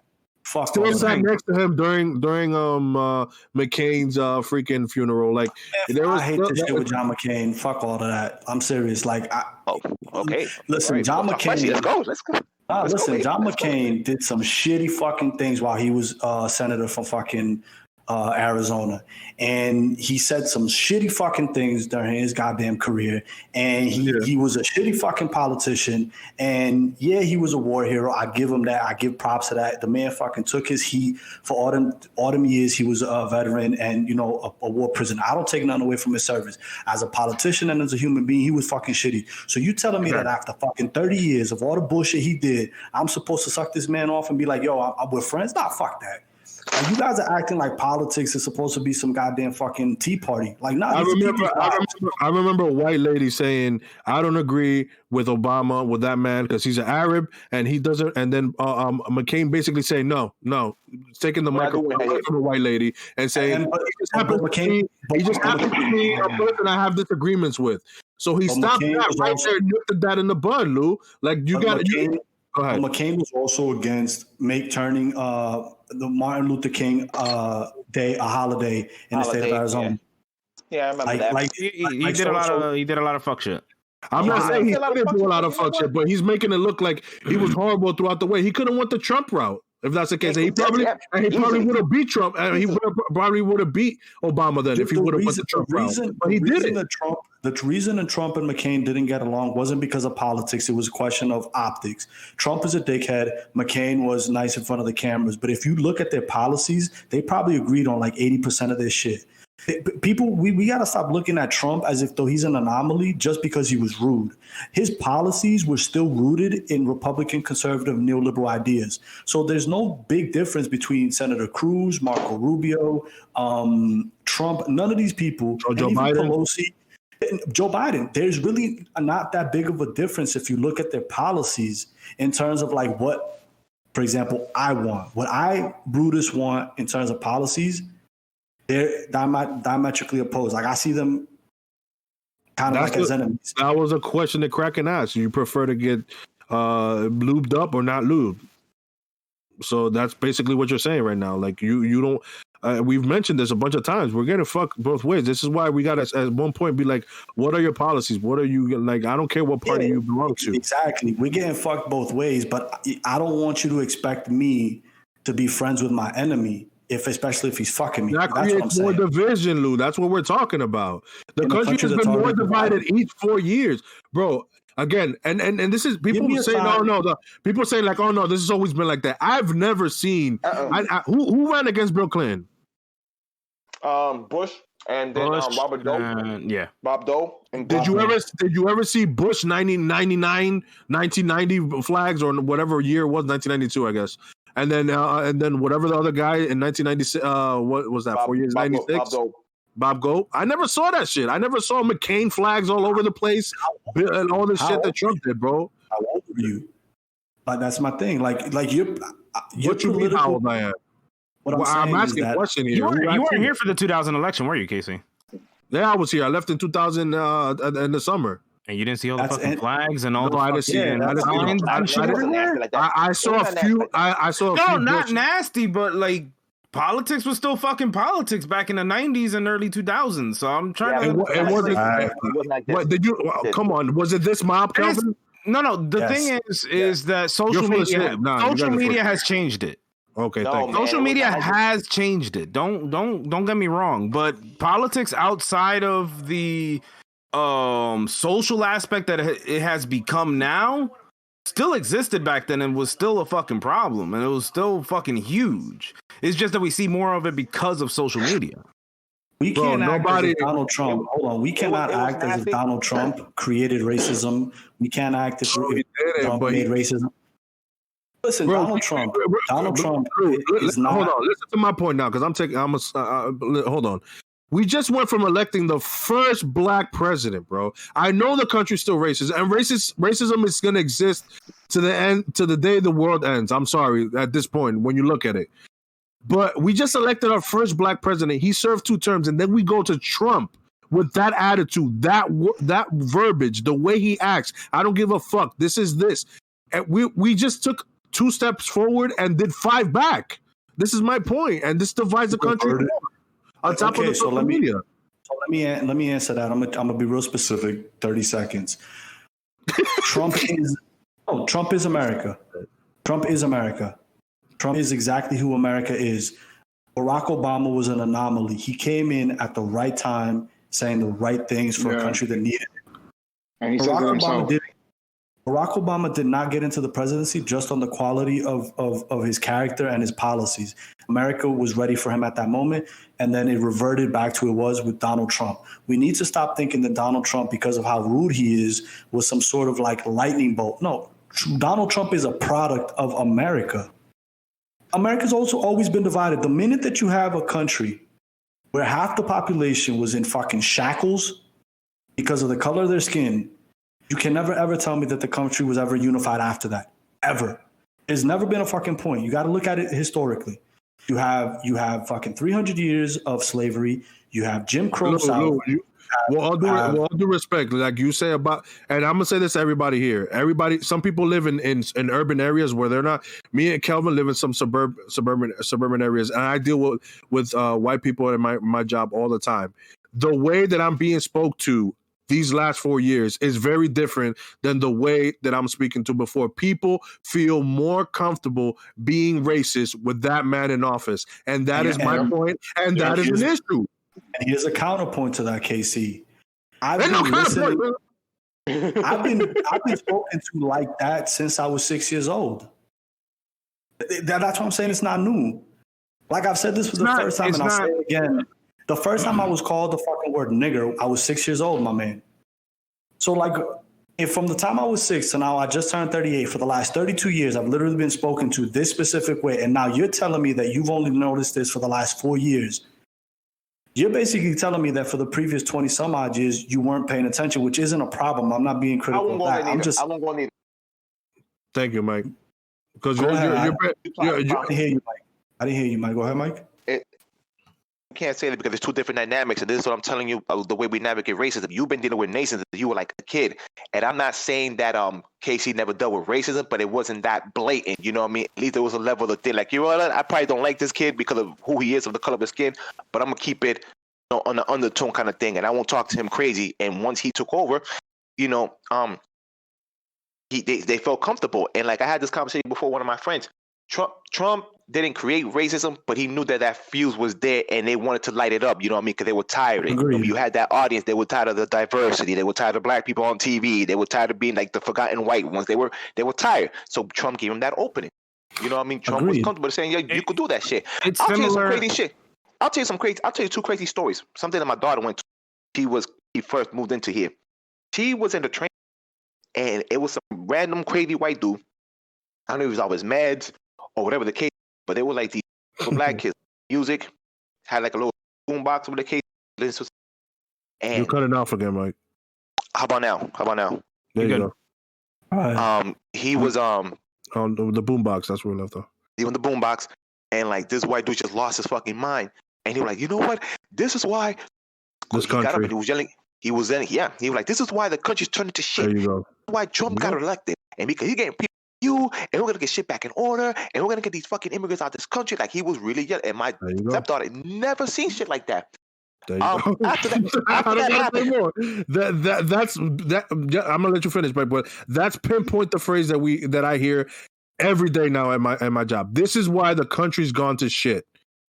Still sat next to him during McCain's freaking funeral. Like, I hate this shit with John McCain. Fuck all of that. I'm serious. Like, okay. Listen, right. John McCain. Let's go. John McCain did some shitty fucking things while he was senator from fucking Arizona, and he said some shitty fucking things during his goddamn career, and he was a shitty fucking politician, and he was a war hero. I give him that. I give props to that. The man fucking took his heat for all them years. He was a veteran and a war prisoner. I don't take nothing away from his service as a politician and as a human being. He was fucking shitty. So you telling me that after fucking 30 years of all the bullshit he did, I'm supposed to suck this man off and be like, yo, we're friends? Nah, fuck that. Like, you guys are acting like politics is supposed to be some goddamn fucking tea party. Like, nah. I remember a white lady saying, "I don't agree with Obama, with that man, because he's an Arab and he doesn't." And then McCain basically saying, "No, taking the microphone from a white lady and saying he just happens to be a person I have disagreements with." So he stopped that right there, nipped that in the bud, Lou. Like, you got to. Go ahead. McCain was also against turning the Martin Luther King Day a holiday in the state of Arizona. Yeah, I remember that. He did a lot of fuck shit. I'm not saying he didn't do a lot of fuck shit, but he's making it look like he was horrible throughout the way. He could have went the Trump route. If that's the case, he probably would have beat Trump, and he probably would have beat Obama then if he would have went the Trump route. But he did it. The reason that Trump and McCain didn't get along wasn't because of politics. It was a question of optics. Trump is a dickhead. McCain was nice in front of the cameras. But if you look at their policies, they probably agreed on like 80% of their shit. People, we got to stop looking at Trump as if though he's an anomaly just because he was rude. His policies were still rooted in Republican, conservative, neoliberal ideas. So there's no big difference between Senator Cruz, Marco Rubio, Trump, none of these people, Joe Biden. Pelosi, Joe Biden. There's really not that big of a difference if you look at their policies in terms of like what, for example, I want. What I, Brutus, want in terms of policies, they're diametrically opposed. Like, I see them kind of as enemies. That was a question that Kraken asked. You prefer to get lubed up or not lubed? So that's basically what you're saying right now. Like, you don't. We've mentioned this a bunch of times. We're getting fucked both ways. This is why we got to at one point be like, what are your policies? What are you like? I don't care what party you belong to. Exactly. We're getting fucked both ways, but I don't want you to expect me to be friends with my enemy. Especially if he's fucking me. That creates more division, Lou. That's what we're talking about. The country has been more divided each 4 years, bro. Again, and this is people saying, people saying like, oh no, this has always been like that. I've never seen. Who ran against Bill Clinton? Bush and then Robert Doe. Bob Dole. Did you ever see Bush 1990 flags or whatever year it was, 1992, I guess. And then whatever the other guy in 1996, what was that? 4 years, 96. Bob Gope. I never saw that shit. I never saw McCain flags all over the place and all this shit that Trump did, bro. How old are you? Like, that's my thing. Like you're what you mean? How old I am? I'm asking a question here. You weren't here for the 2000 election, were you, Casey? Yeah, I was here. I left in 2000 in the summer. And you didn't see all the fucking flags and all the I didn't see it. I saw a few. I saw a few. No, not nasty, but like politics was still fucking politics back in the 90s and early 2000s. So I'm trying to. It wasn't. What did you? Come on, was it this mob, Calvin? No. The thing is that social media has changed it. Okay, social media has changed it. Don't get me wrong, but politics outside of the social aspect that it has become now still existed back then and was still a fucking problem, and it was still fucking huge. It's just that we see more of it because of social media. We can't act as if Donald Trump. Hold on, we cannot act as if Donald Trump created racism. We can't act as if Trump made racism. Listen, Donald Trump is not. Hold on, listen to my point now, because hold on. We just went from electing the first black president, bro. I know the country's still racist, and racism is going to exist to the end, to the day the world ends. I'm sorry at this point when you look at it, but we just elected our first black president. He served 2 terms, and then we go to Trump with that attitude, that verbiage, the way he acts. I don't give a fuck. This is this, and we just took 2 steps forward and did 5 back. This is my point, and this divides the country. On top of the social media. So let me answer that. I'm gonna be real specific. 30 seconds. Trump is America. Trump is America. Trump is exactly who America is. Barack Obama was an anomaly. He came in at the right time, saying the right things for a country that needed it. And he Barack Obama did not get into the presidency just on the quality of his character and his policies. America was ready for him at that moment, and then it reverted back to it was with Donald Trump. We need to stop thinking that Donald Trump, because of how rude he is, was some sort of like lightning bolt. No, Donald Trump is a product of America. America's also always been divided. The minute that you have a country where half the population was in fucking shackles because of the color of their skin, you can never, ever tell me that the country was ever unified after that. Ever. There's never been a fucking point. You got to look at it historically. You have fucking 300 years of slavery. You have Jim Crow. With all due respect, like you say about, and I'm gonna say this to everybody here. Everybody, some people live in urban areas where they're not. Me and Kelvin live in some suburban areas, and I deal with white people in my job all the time. The way that I'm being spoke to these last 4 years is very different than the way that I'm speaking to before. People feel more comfortable being racist with that man in office. And that is my point. And that is an issue. And here's a counterpoint to that, KC. I've been spoken to like that since I was 6 years old. That's what I'm saying. It's not new. Like I've said this for the first time, and I'll say it again. The first time I was called the fucking word nigger, I was 6 years old, my man. So like, if from the time I was 6 to now I just turned 38, for the last 32 years, I've literally been spoken to this specific way. And now you're telling me that you've only noticed this for the last 4 years. You're basically telling me that for the previous 20 some odd years, you weren't paying attention, which isn't a problem. I'm not being critical of that. I won't go neither. Thank you, Mike. Because I didn't hear you, Mike. I didn't hear you, Mike. Go ahead, Mike. You can't say that because there's 2 different dynamics, and this is what I'm telling you, the way we navigate racism. You've been dealing with nations since you were like a kid, and I'm not saying that Casey never dealt with racism, but it wasn't that blatant. You know what I mean? At least there was a level of thing like, you know what, I probably don't like this kid because of who he is, of the color of his skin, but I'm gonna keep it on the undertone kind of thing, and I won't talk to him crazy. And once he took over, you know, they felt comfortable. And like I had this conversation before with one of my friends. Trump didn't create racism, but he knew that fuse was there, and they wanted to light it up. You know what I mean? Because they were tired. You had that audience. They were tired of the diversity. They were tired of black people on TV. They were tired of being like the forgotten white ones. They were tired. So Trump gave him that opening. You know what I mean? Trump was comfortable saying, "Yeah, you could do that shit." I'll tell you some crazy shit. I'll tell you 2 crazy stories. Something that my daughter went to. He first moved into here. She was in the train, and it was some random crazy white dude. I don't know if he was always meds or whatever the case, but they were like these black kids. Music had like a little boombox with the case. And you're cutting off again, Mike. How about now? There you go. He was on the boombox. That's where we left off. He was on the boombox, and like this white dude just lost his fucking mind, and he was like, you know what? This is why this country. Got up and he was yelling. He was like, this is why the country's turned into shit. There you go. Why Trump got elected, and because he's getting people. And we're gonna get shit back in order, and we're gonna get these fucking immigrants out of this country. Like he was really young, and my stepdaughter never seen shit like that. There you go. After that happened, that's I'm gonna let you finish, but that's pinpoint the phrase that I hear every day now at my job. This is why the country's gone to shit.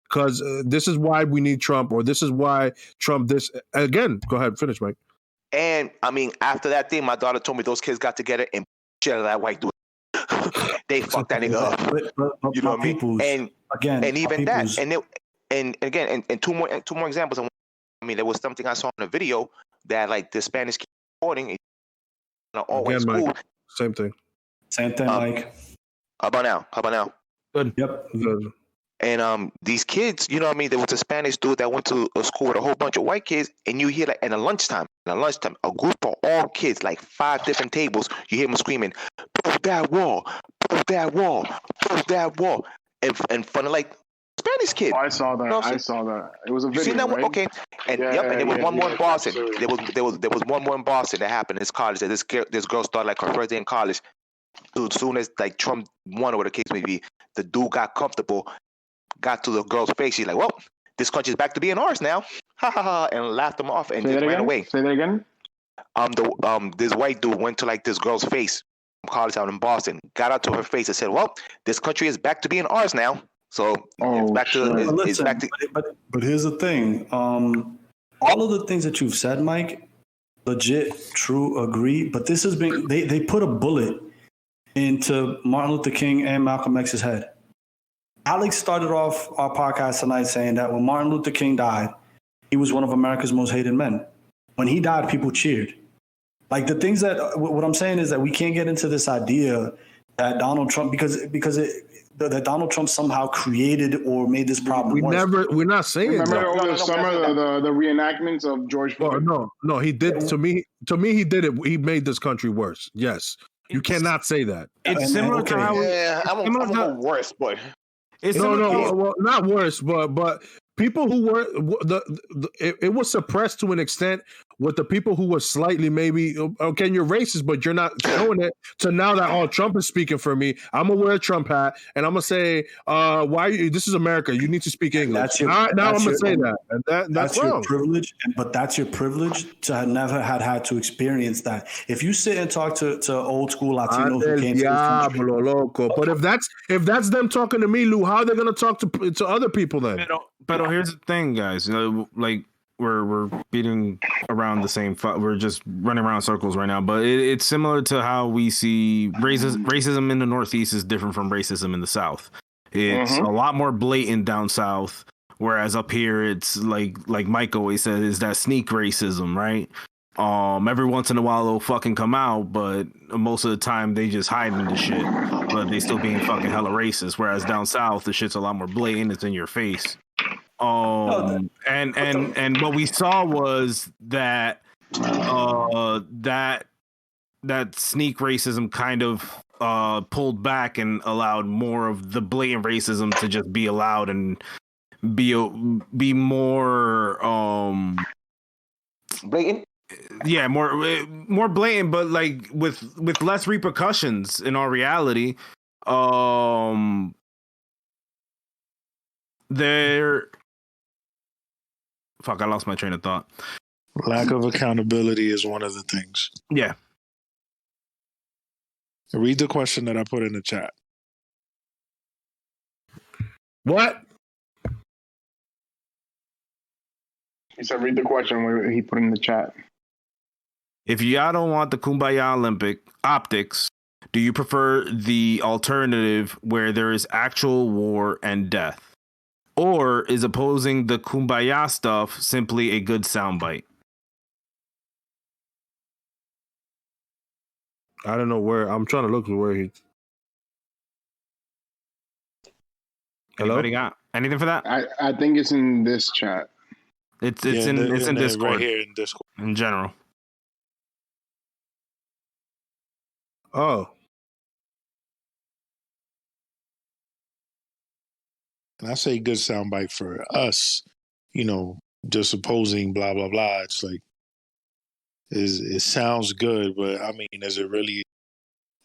Because this is why we need Trump, or this is why Trump. This again. Go ahead, finish, Mike. And I mean, after that thing, my daughter told me those kids got together and shit out of that white dude. They fucked that nigga up. You know what I mean? And again, and even that, and again, and two more examples. I mean, there was something I saw in a video that like the Spanish kid reporting. Again, Mike. Same thing. Mike. How about now? Good. Yep. Good. And these kids, you know what I mean? There was a Spanish dude that went to a school with a whole bunch of white kids, and you hear like in a lunchtime, a group of all kids, like 5 different tables, you hear them screaming, "Build that wall, build that wall, build that wall," and fun like Spanish kid. I saw that. You know I saw that. It was a video, you seen that one? right? Okay. And Yeah, and there was one more in Boston. absolutely. There was one more in Boston that happened in this college. That this girl started like her first day in college. Dude, as soon as like Trump won or whatever the case may be, the dude got comfortable, got to the girl's face. She's like, "Well, this country's back to being ours now," ha ha ha, and laughed him off and Say just that ran again? away. Say that again? This white dude went to like this girl's face from college out in Boston, got out to her face and said, "Well, this country is back to being ours now." So it's back to it's back to. But here's the thing. All of the things that you've said, Mike, legit, true, agree. But this has been they put a bullet into Martin Luther King and Malcolm X's head. Alex started off our podcast tonight saying that when Martin Luther King died, he was one of America's most hated men. When he died, people cheered. Like the things that what I'm saying is that we can't get into this idea that Donald Trump that Donald Trump somehow created or made this problem worse. We're not saying Remember that. over the summer the reenactments of George Floyd? No, he did. To me, he did it. He made this country worse. Yes, you cannot say that. It's similar to how I'm a worse, but well, not worse, but people who were it was suppressed to an extent with the people who were slightly maybe okay, you're racist, but you're not showing it. So now that Trump is speaking for me, I'm gonna wear a Trump hat and I'm gonna say, this is America. You need to speak English. Now I'm gonna say that. And that's your wrong. privilege, but that's your privilege to have never had to experience that. If you sit and talk to old school Latinos who came to this country, loco. But if that's them talking to me, Lou, how are they gonna talk to other people then? But here's the thing, guys. Like we're beating around the same. We're just running around circles right now. But it's similar to how we see racism in the Northeast is different from racism in the South. It's a lot more blatant down south, whereas up here it's like Mike always said, is that sneak racism, right? Every once in a while they'll fucking come out, but most of the time they just hide in the shit. But they still being fucking hella racist. Whereas down south the shit's a lot more blatant. It's in your face. And what we saw was that that sneak racism kind of pulled back and allowed more of the blatant racism to just be allowed and be more blatant. Yeah, more blatant, but like with less repercussions in our reality. Fuck, I lost my train of thought. Lack of accountability is one of the things. Yeah. Read the question that I put in the chat. What? He said, read the question where he put in the chat. If y'all don't want the Kumbaya Olympic optics, do you prefer the alternative where there is actual war and death? Or is opposing the Kumbaya stuff simply a good soundbite? I don't know where. I'm trying to look where he. Hello? Anybody got anything for that? I think it's in this chat. It's in Discord. Right here in Discord. In general. Oh. And I say good soundbite for us, just opposing blah, blah, blah. It's like, it sounds good, but I mean, is it really,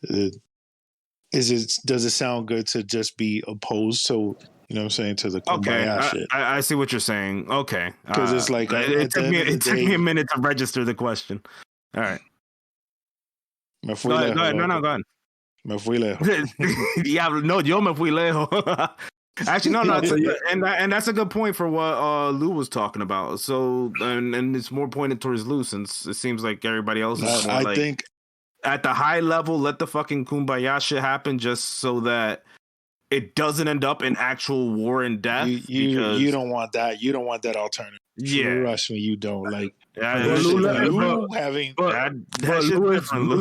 does it sound good to just be opposed to, you know what I'm saying, to the Kumbaya shit? I see what you're saying. Okay. Because it's like, it took me a minute to register the question. All right. Go ahead. Me fui lejos. No, yo me fui lejos. Actually, no, and that's a good point for what Lou was talking about. So, and it's more pointed towards Lou, since it seems like everybody else is more I think at the high level, let the fucking Kumbaya shit happen, just so that it doesn't end up in actual war and death. You don't want that. You don't want that alternative. Yeah, trust me, you don't like. Lou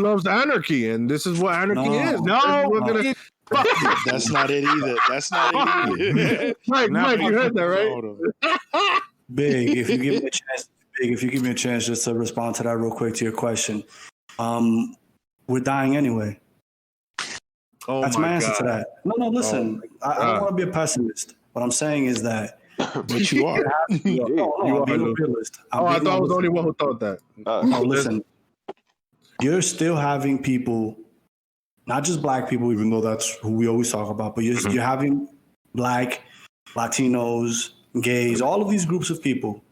loves anarchy, and this is what anarchy is. That's not it either. That's not it either. Mike, you heard that, right? Big, if you give me a chance, just to respond to that real quick to your question. We're dying anyway. That's my answer to that. No, listen. I don't want to be a pessimist. What I'm saying is that. But you are. I'm being a realist. I thought I was the only one who thought that. No, listen. You're still having people, not just black people, even though that's who we always talk about, but you're having black, Latinos, gays, all of these groups of people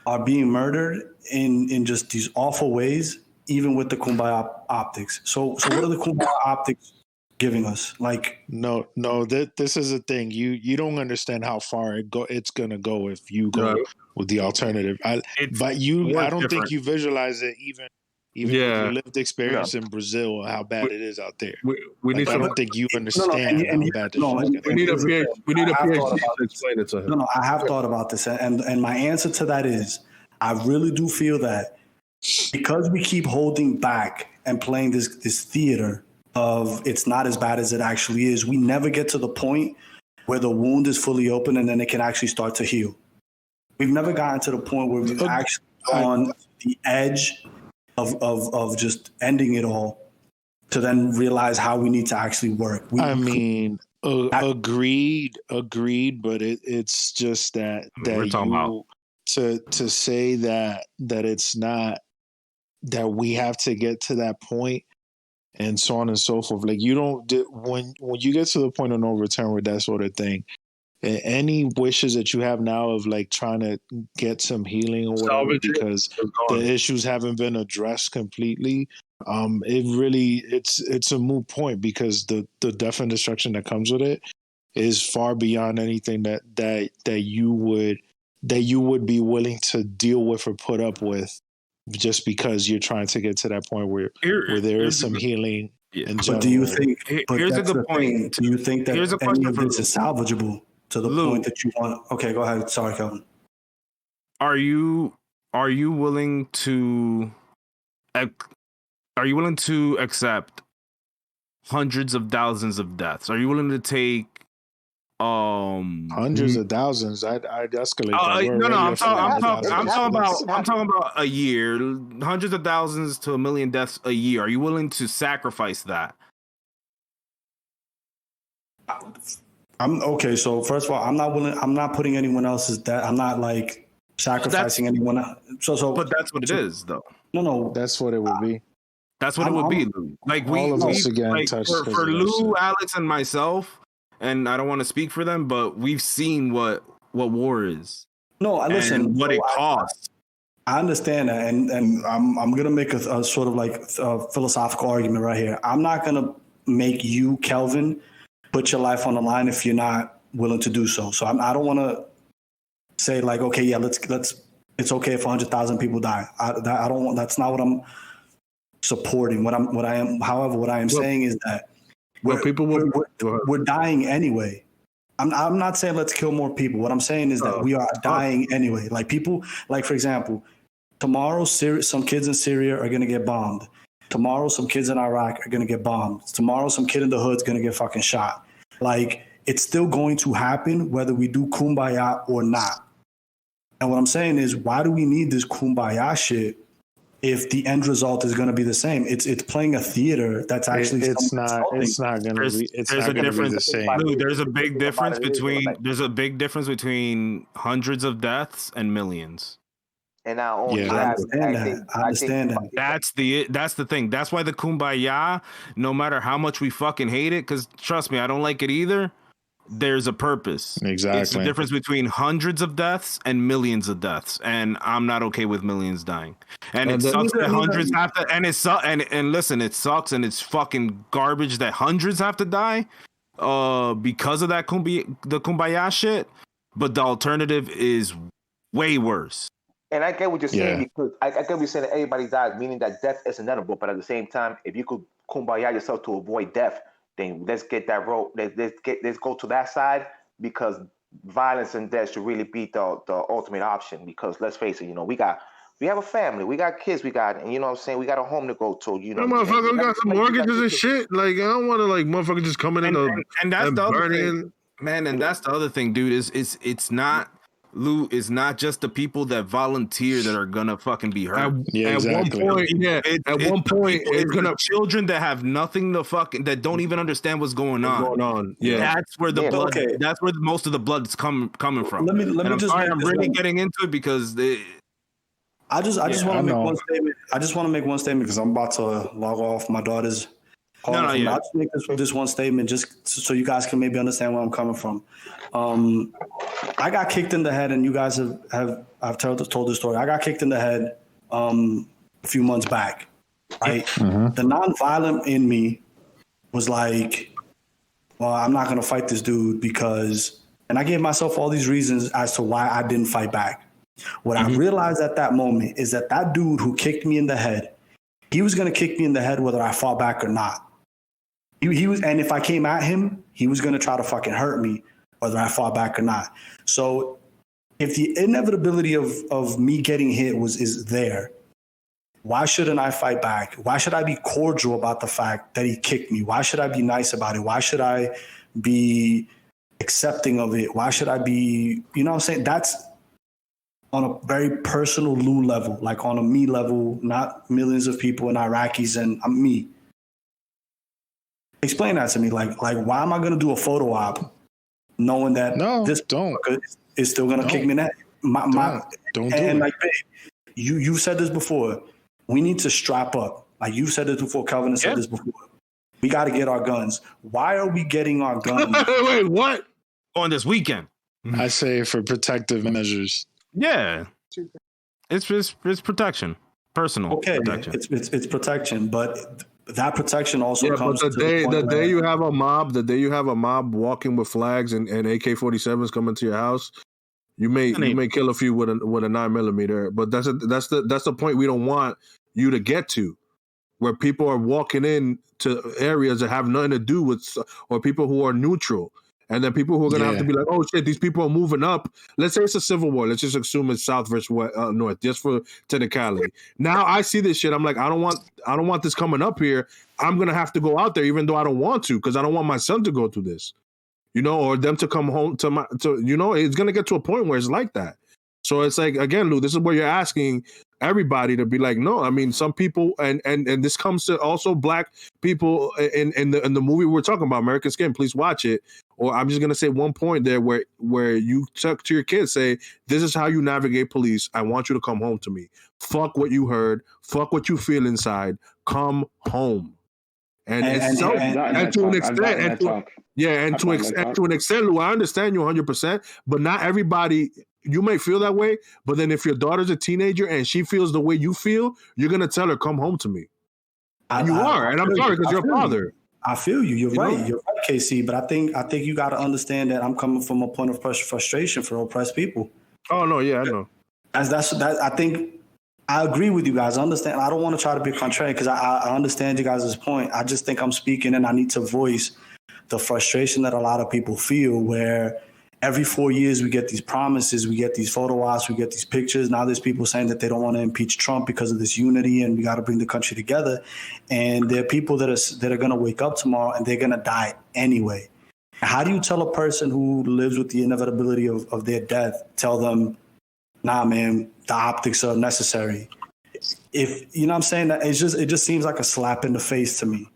are being murdered in just these awful ways, even with the kumbaya optics. So what are the kumbaya optics giving us? Like, no, this is a thing. You don't understand how far it's gonna go if you go with the alternative. I don't think you visualize it even with your lived experience in Brazil, how bad it is out there. We need I don't think you understand how bad this is. We need a PhD to explain it to him. No, I have thought about this, and my answer to that is, I really do feel that because we keep holding back and playing this theater of it's not as bad as it actually is, we never get to the point where the wound is fully open and then it can actually start to heal. We've never gotten to the point where we've actually on the edge of just ending it all to then realize how we need to actually work. Agreed, but it's just that to say that it's not, that we have to get to that point and so on and so forth. Like, you don't, when you get to the point of no return with that sort of thing, any wishes that you have now of like trying to get some healing or whatever, because the issues haven't been addressed completely, it's a moot point, because the death and destruction that comes with it is far beyond anything that you would be willing to deal with or put up with, just because you're trying to get to that point where there is some healing. But do you think? Here's a good point. Do you think that any of this is salvageable to the point that you want? Okay, go ahead. Sorry, Kelvin. Are you willing to? Are you willing to accept hundreds of thousands of deaths? Are you willing to take hundreds of thousands? I'd escalate that. No, I'm talking about a year, hundreds of thousands to 1 million deaths a year. Are you willing to sacrifice that? I'm okay. So first of all, I'm not willing. I'm not putting anyone else's death. I'm not like sacrificing anyone else. But that's what it is, though. No, that's what it would be. That's what it would be. Like all of us again, like for Lou, Alex, and myself. And I don't want to speak for them, but we've seen what war is. No, I listen. And what it costs. I understand that, and I'm gonna make a sort of like a philosophical argument right here. I'm not gonna make you, Kelvin, put your life on the line if you're not willing to do so. So I don't want to say like, okay, yeah, let's. It's okay if 100,000 people die. I don't want. That's not what I'm supporting. What I am. However, what I am saying is that. We're dying anyway. I'm not saying let's kill more people. What I'm saying is that we are dying anyway. Like people, like for example, tomorrow some kids in Syria are going to get bombed. Tomorrow some kids in Iraq are going to get bombed. Tomorrow some kid in the hood's going to get fucking shot. Like, it's still going to happen whether we do kumbaya or not. And what I'm saying is, why do we need this kumbaya shit if the end result is going to be the same? It's playing a theater that's actually it's not going to be the same. There's a big difference between hundreds of deaths and millions. And now only I understand that. That's the thing. That's why the kumbaya, no matter how much we fucking hate it, because trust me, I don't like it either, there's a purpose. Exactly. It's the difference between hundreds of deaths and millions of deaths, and I'm not okay with millions dying. And it sucks that hundreds have to. And listen, it sucks, and it's fucking garbage that hundreds have to die, because of that kumbaya shit. But the alternative is way worse. And I get what you're saying, because I get what you're saying that everybody dies, meaning that death is inevitable. But at the same time, if you could kumbaya yourself to avoid death, then let's get that road. Let's go to that side, because violence and death should really be the ultimate option. Because let's face it, we got We have a family. We got kids. We got, you know what I'm saying? We got a home to go to. You know, motherfucker, we got some mortgages and shit. Like, I don't want to, like, motherfucker just coming in and that's the other thing, man. And that's the other thing, dude. It's not. Lou is not just the people that volunteer that are gonna fucking be hurt. At one point, it's gonna children that have nothing to fucking that don't even understand what's going on. Yeah, that's where the blood. Okay. That's where most of the blood's coming from. Let me just. I'm really getting into it because I just want to make one statement. I just want to make one statement because I'm about to log off my daughter's call. I'll just make this one statement just so you guys can maybe understand where I'm coming from. I got kicked in the head, and you guys have told this story. I got kicked in the head a few months back. Right, the nonviolent in me was like, well, I'm not gonna fight this dude because, and I gave myself all these reasons as to why I didn't fight back. What I realized at that moment is that dude who kicked me in the head, he was gonna kick me in the head whether I fought back or not. He was, and if I came at him, he was gonna try to fucking hurt me, whether I fought back or not. So if the inevitability of me getting hit is there, why shouldn't I fight back? Why should I be cordial about the fact that he kicked me? Why should I be nice about it? Why should I be accepting of it? Why should I be, you know what I'm saying? That's on a very personal Lou level, like on a me level, not millions of people and Iraqis and I'm me. Explain that to me. Like why am I going to do a photo op knowing that this is still going to kick me in the head? Don't do it. Like, babe, you said this before. We need to strap up. Like you said this before. Calvin has said this before. We got to get our guns. Why are we getting our guns? Wait, what? On this weekend? I say for protective measures. Yeah. It's protection. Personal protection. It's protection, but that protection also comes but the day you have a mob walking with flags and AK-47s coming to your house, you may kill a few with a 9mm. But that's the point we don't want you to get to, where people are walking in to areas that have nothing to do with, or people who are neutral. And then people who are going to have to be like, oh, shit, these people are moving up. Let's say it's a civil war. Let's just assume it's South versus North, just for technicality. Now I see this shit. I'm like, I don't want this coming up here. I'm going to have to go out there, even though I don't want to, because I don't want my son to go through this, or them to come home to it's going to get to a point where it's like that. So it's like, again, Lou, this is where you're asking everybody to be like, no, I mean, some people, and this comes to also black people in the movie we're talking about, American Skin. Please watch it. Or I'm just gonna say one point there where you talk to your kids, say, this is how you navigate police. I want you to come home to me. Fuck what you heard. Fuck what you feel inside. Come home. To an extent, Lou, I understand you 100%, but not everybody. You may feel that way, but then if your daughter's a teenager and she feels the way you feel, you're gonna tell her, come home to me. And I'm sorry because you're a father. I feel you. You're right. You're right, KC. But I think you got to understand that I'm coming from a point of frustration for oppressed people. Oh no, yeah, I know. That's I think I agree with you guys. I understand. I don't want to try to be contrary because I understand you guys' point. I just think I'm speaking and I need to voice the frustration that a lot of people feel, where every 4 years we get these promises, we get these photo ops, we get these pictures. Now there's people saying that they don't want to impeach Trump because of this unity and we got to bring the country together. And there are people that are going to wake up tomorrow and they're going to die anyway. How do you tell a person who lives with the inevitability of their death, tell them, nah, man, the optics are necessary? If you know what I'm saying, that it just seems like a slap in the face to me.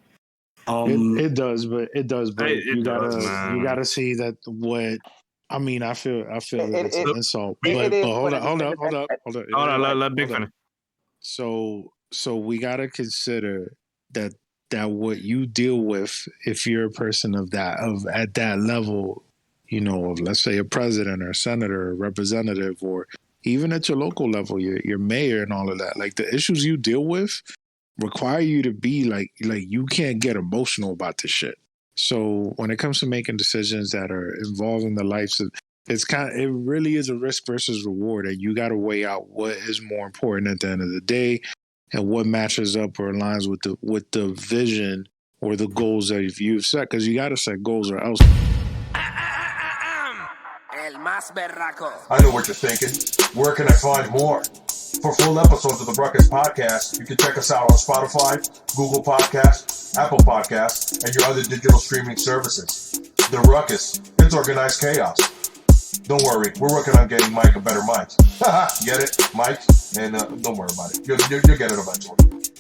It does, but you gotta see that what. I mean, I feel that it's an insult. But hold on. Let Big finish. So we gotta consider that what you deal with, if you're a person at that level, of let's say a president or a senator or representative, or even at your local level, your mayor and all of that, like the issues you deal with require you to be like you can't get emotional about this shit. So when it comes to making decisions that are involving the lives of, it really is a risk versus reward, and you got to weigh out what is more important at the end of the day, and what matches up or aligns with the vision or the goals that you've set. Because you got to set goals, or else. I know what you're thinking. Where can I find more? For full episodes of the Ruckus podcast, you can check us out on Spotify, Google Podcasts, Apple Podcasts, and your other digital streaming services. The Ruckus, it's organized chaos. Don't worry, we're working on getting Mike a better mic. Get it, Mike? And don't worry about it. You'll get it eventually.